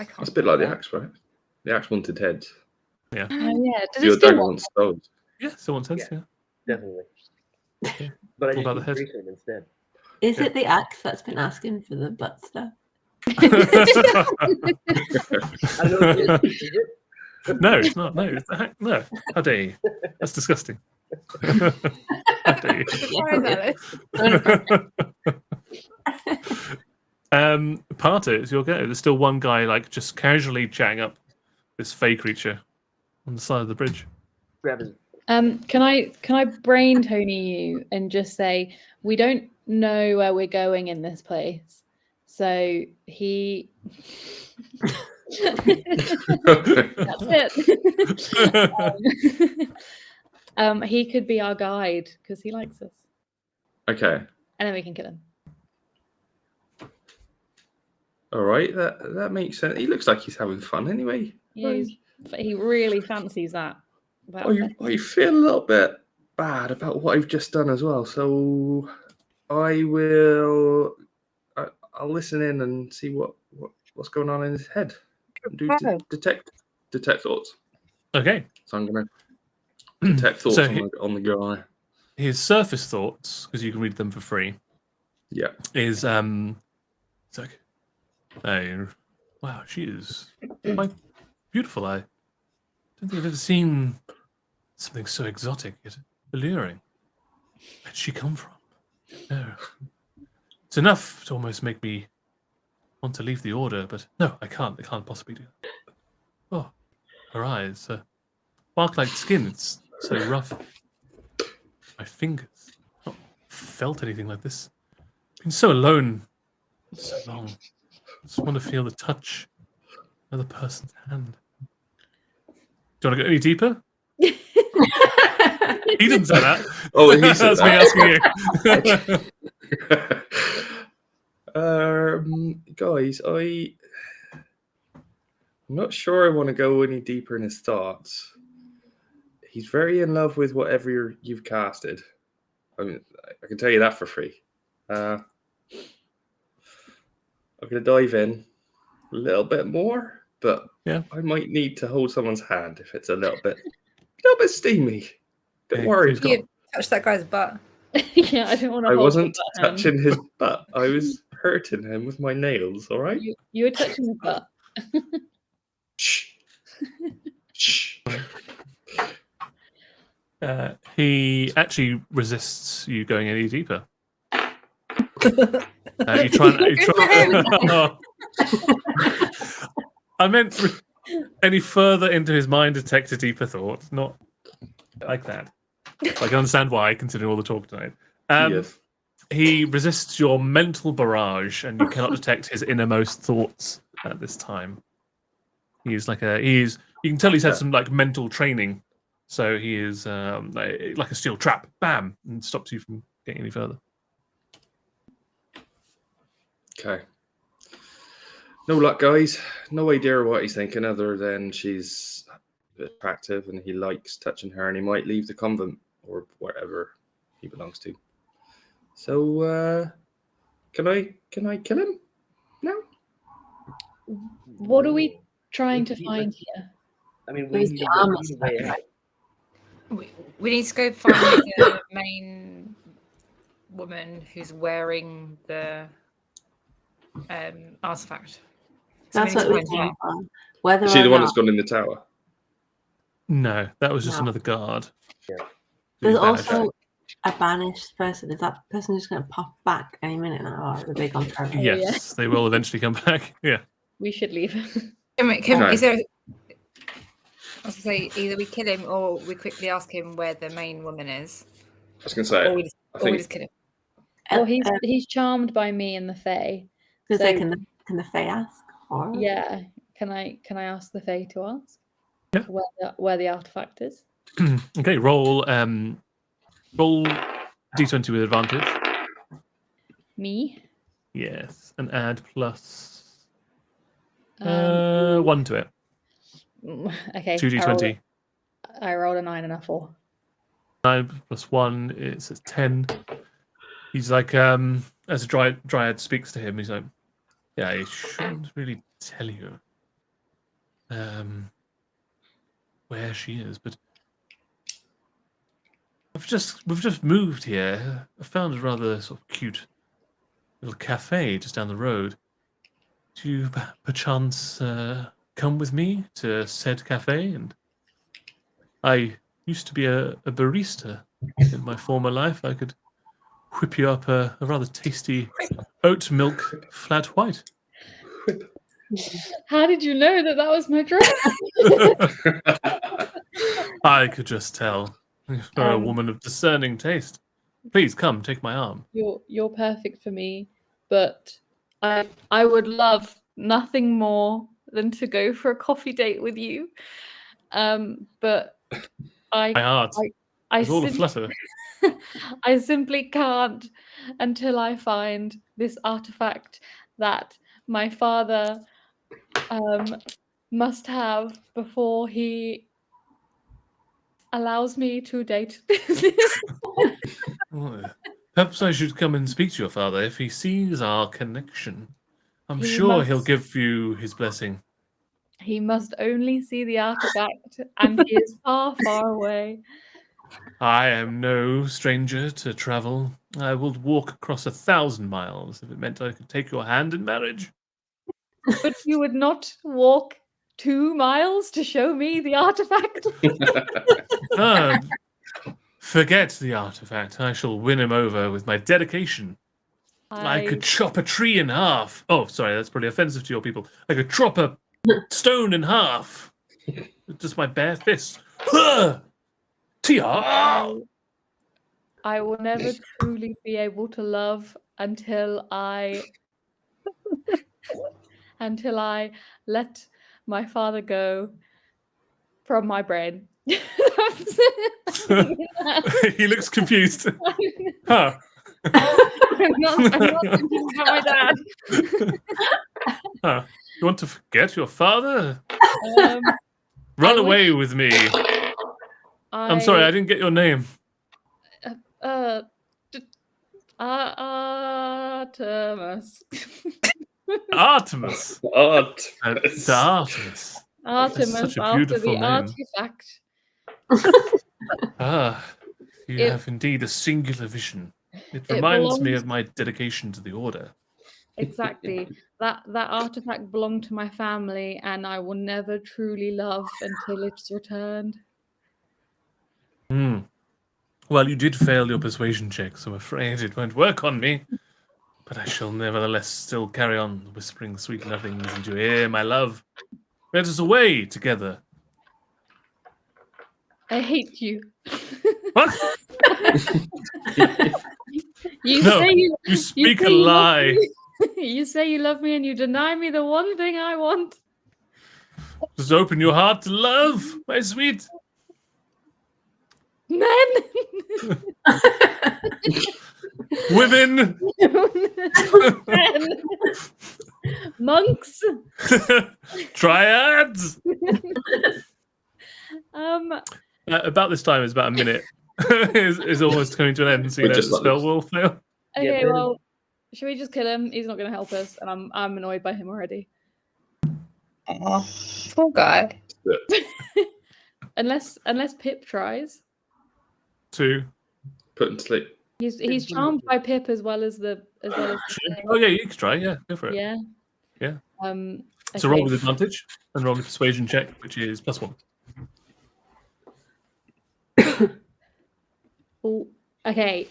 can't. That's a bit like the remember. axe, right? The axe wanted heads. Oh yeah. Does Your it still dagger want? wants stones. Yeah, someone says, yeah. Definitely. Yeah. But I What about just the use head? Grayson instead. Is it the axe that's been asking for the butt stuff? I don't know. Is it? No, it's not. No, it's no. How dare you? That's disgusting. How dare you? Surprise, Alice. Parter, it's your go. There's still one guy like just casually chatting up this fey creature on the side of the bridge. Grab his. Can I brain Tony you and just say we don't know where we're going in this place, so he. That's it. He could be our guide because he likes us, Okay. and then we can kill him. All right. That makes sense. He looks like he's having fun anyway. Yeah, he really fancies that. I feel a little bit bad about what I've just done as well. So I'll listen in and see what's going on in his head. Do detect thoughts. Okay. So I'm gonna detect thoughts So on the guy. his surface thoughts, because you can read them for free, Yeah. is it's like, hey, wow, she is quite beautiful. I don't think I've ever seen something so exotic yet alluring. Where'd she come from? No. It's enough to almost make me want to leave the order, but no, I can't. I can't possibly do that. Oh, her eyes, bark-like skin. It's so rough. My fingers. I've not felt anything like this. Been so alone so long. Just want to feel the touch of the person's hand. Do you want to go any deeper? He didn't say that. Oh, he said That's me asking you. Guys, I'm not sure I want to go any deeper in his thoughts. He's very in love with whatever you've casted. I mean, I can tell you that for free. I'm going to dive in a little bit more, but Yeah. I might need to hold someone's hand if it's a little bit steamy. Don't Hey, worry. who's got- You touch that guy's butt. Yeah, I don't want to. I wasn't touching his butt. I was hurting him with my nails, all right? You were touching the butt. Shh. Shh. He actually resists you going any deeper. You try. I meant any further into his mind, detect a deeper thought, not like that. I can understand why, considering all the talk tonight. Yes. He resists your mental barrage, and you cannot detect his innermost thoughts at this time. He's like you can tell he's had some like mental training, so he is like a steel trap. Bam, and stops you from getting any further. Okay. No luck, guys. No idea what he's thinking other than she's attractive and he likes touching her and he might leave the convent or wherever he belongs to. So, can I kill him now? What are we trying to find here? I mean, Where's we the need armor a way out. We need to go find the main woman who's wearing the artifact. That's Something what to we find came out. for. Whether Is she or the one not, that's gone in the tower? No, that was just No. another guard. Yeah. there's Who's banished. also a banished person. Is that person just going to pop back any minute now? Or are they gone forever? Yeah. Yes, they will eventually come back. Yeah. We should leave. Okay. Is there? I was gonna say either we kill him or we quickly ask him where the main woman is, I was going to say, or we I just think kill him. Well, he's charmed by me and the Fae. Because So- can the Fae ask for us? Yeah. Can I ask the Fae to ask? Yeah. Where the artifact is? Okay, roll d20 with advantage. Me. Yes, and add plus Um, 1 to it. okay. 2d20. I rolled a 9 and a 4. 9 plus 1, it's 10. He's like, as a dryad speaks to him, he's like, yeah, I shouldn't really tell you where she is, but we've just moved here. I found a rather sort of cute little cafe just down the road. Do you perchance come with me to said cafe? And I used to be a barista in my former life. I could whip you up a rather tasty oat milk flat white. How did you know that was my dress? I could just tell. You're a Um, woman of discerning taste. Please come, take my arm. You're perfect for me, but I would love nothing more than to go for a coffee date with you. But My heart I is all sim- aflutter. I simply can't until I find this artifact that my father must have before he allows me to date. Oh, perhaps I should come and speak to your father if he sees our connection. I'm He sure he'll must. give you his blessing. He must only see the artifact, and he is far, far away. I am no stranger to travel. I will walk across 1,000 miles if it meant I could take your hand in marriage. But you would not walk 2 miles to show me the artifact. Ah, forget the artifact. I shall win him over with my dedication. I could chop a tree in half. Oh, sorry, that's probably offensive to your people. I could chop a stone in half with just my bare fist. Tia! I will never truly be able to love until I let my father go from my brain. He looks confused. Huh. I'm not thinking about my dad. Huh. You want to forget your father? Um, Run I away with me. I'm sorry, I didn't get your name. Artemis. Artemis. Art. The Artemis. Artemis such a after beautiful the name. artifact. Ah, you It- have indeed a singular vision. It It reminds me belongs- of my dedication to the order. Exactly. That artifact belonged to my family, and I will never truly love until it's returned. Hmm. Well, you did fail your persuasion check, so I'm afraid it won't work on me. But I shall nevertheless still carry on whispering sweet nothings into your ear, my love. Let us away together. I hate you. What? You No, say you You speak say a you love lie. me. You say you love me, and you deny me the one thing I want. Just open your heart to love, my sweet. Men. Women. Men. Monks. Triads. About this time is about a minute. is almost coming to an end, so you We're know just the like spell this. will fail. Okay, man. well, should we just kill him? He's not going to help us, and I'm annoyed by him already. Oh, poor guy. Unless Pip tries. 2. Put him to sleep. He's charmed by Pip as well as the Oh yeah, you can try. Yeah, go for it. yeah. Yeah. So Okay. roll with advantage and roll a persuasion check, which is +1. Oh, okay.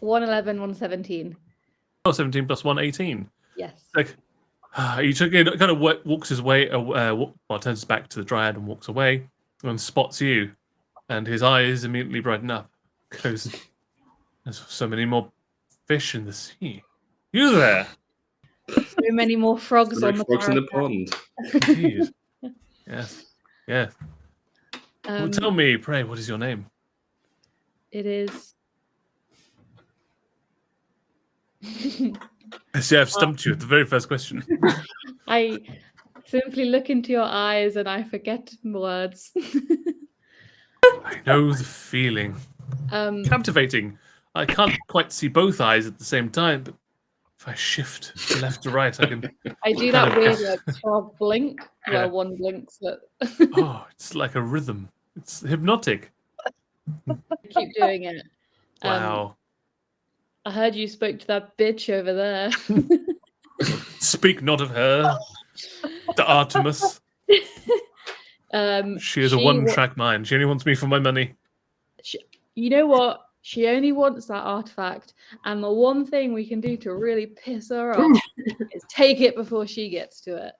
111, 117. Oh, 17 + 1, 18. Yes. Like, he kind of walks his way, turns back to the Dryad and walks away and spots you. And his eyes immediately brighten up. Goes, there's so many more fish in the sea. You there? So many more frogs No on the frogs in the parapet. pond. Indeed. Yes. Yes. Well, Um, tell me, pray, what is your name? It is. See, I've stumped you at the very first question. I simply look into your eyes and I forget words. I know the feeling. Captivating. I can't quite see both eyes at the same time, but if I shift left to right, I can. I do that weird like frog blink where Yeah. one blinks at. Oh, it's like a rhythm. It's hypnotic. Keep doing it. Wow. I heard you spoke to that bitch over there. Speak not of her. The Artemis. She is a one-track mind. She only wants me for my money. You know what? She only wants that artifact, and the one thing we can do to really piss her off is take it before she gets to it.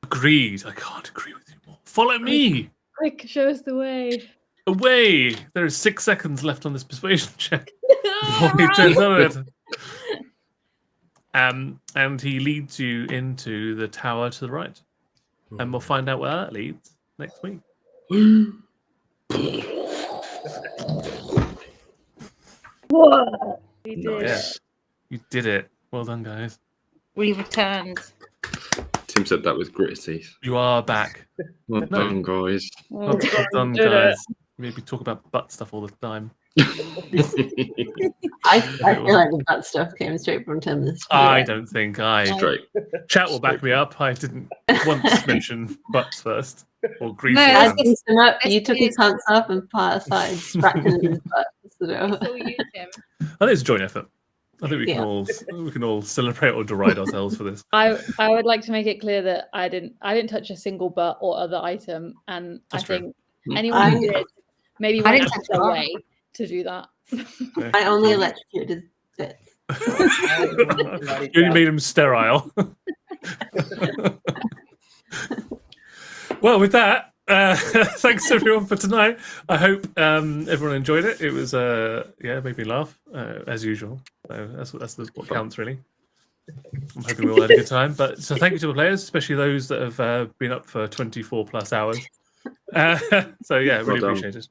Agreed. I can't agree with you more. Follow me. Quick, show us the way. Away. There is 6 seconds left on this persuasion check before he turns on it. And he leads you into the tower to the right. And we'll find out where that leads next week. What? We did. Yeah. You did it. Well done, guys. We returned. Tim said that with gritted teeth. You are back. Well done, guys. Well done, did it. guys. Maybe talk about butt stuff all the time. I feel like the butt stuff came straight from Tim this I don't think I. Straight. Chat will back me up. I didn't once mention butts first. Or grease. No, or that's I something. pieced him up. It's You took his used- pants off and part aside, scratching his butt. So, It's all you, Tim. I think it's a joint effort. I think Yeah. we can all celebrate or deride ourselves for this. I would like to make it clear that I didn't touch a single butt or other item, and That's I true. think Mm. anyone who did maybe I went didn't out touch of their that. way to do that. I only electrocuted his bits. You only made him sterile. Well, with that, thanks everyone for tonight. I hope everyone enjoyed it. It was made me laugh as usual. So that's what counts really. I'm hoping we all had a good time. But so thank you to the players, especially those that have been up for 24 plus hours. So yeah, really done. appreciate it,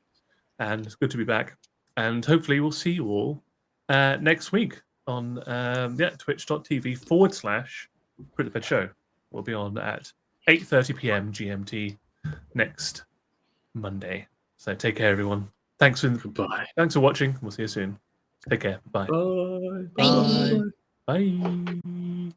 and it's good to be back. And hopefully we'll see you all next week on twitch.tv/Crit Show. We'll be on at 8:30 p.m. GMT next Monday. So take care, everyone. Thanks Goodbye. for watching. We'll see you soon. Take care. Bye. Bye. Bye. Bye.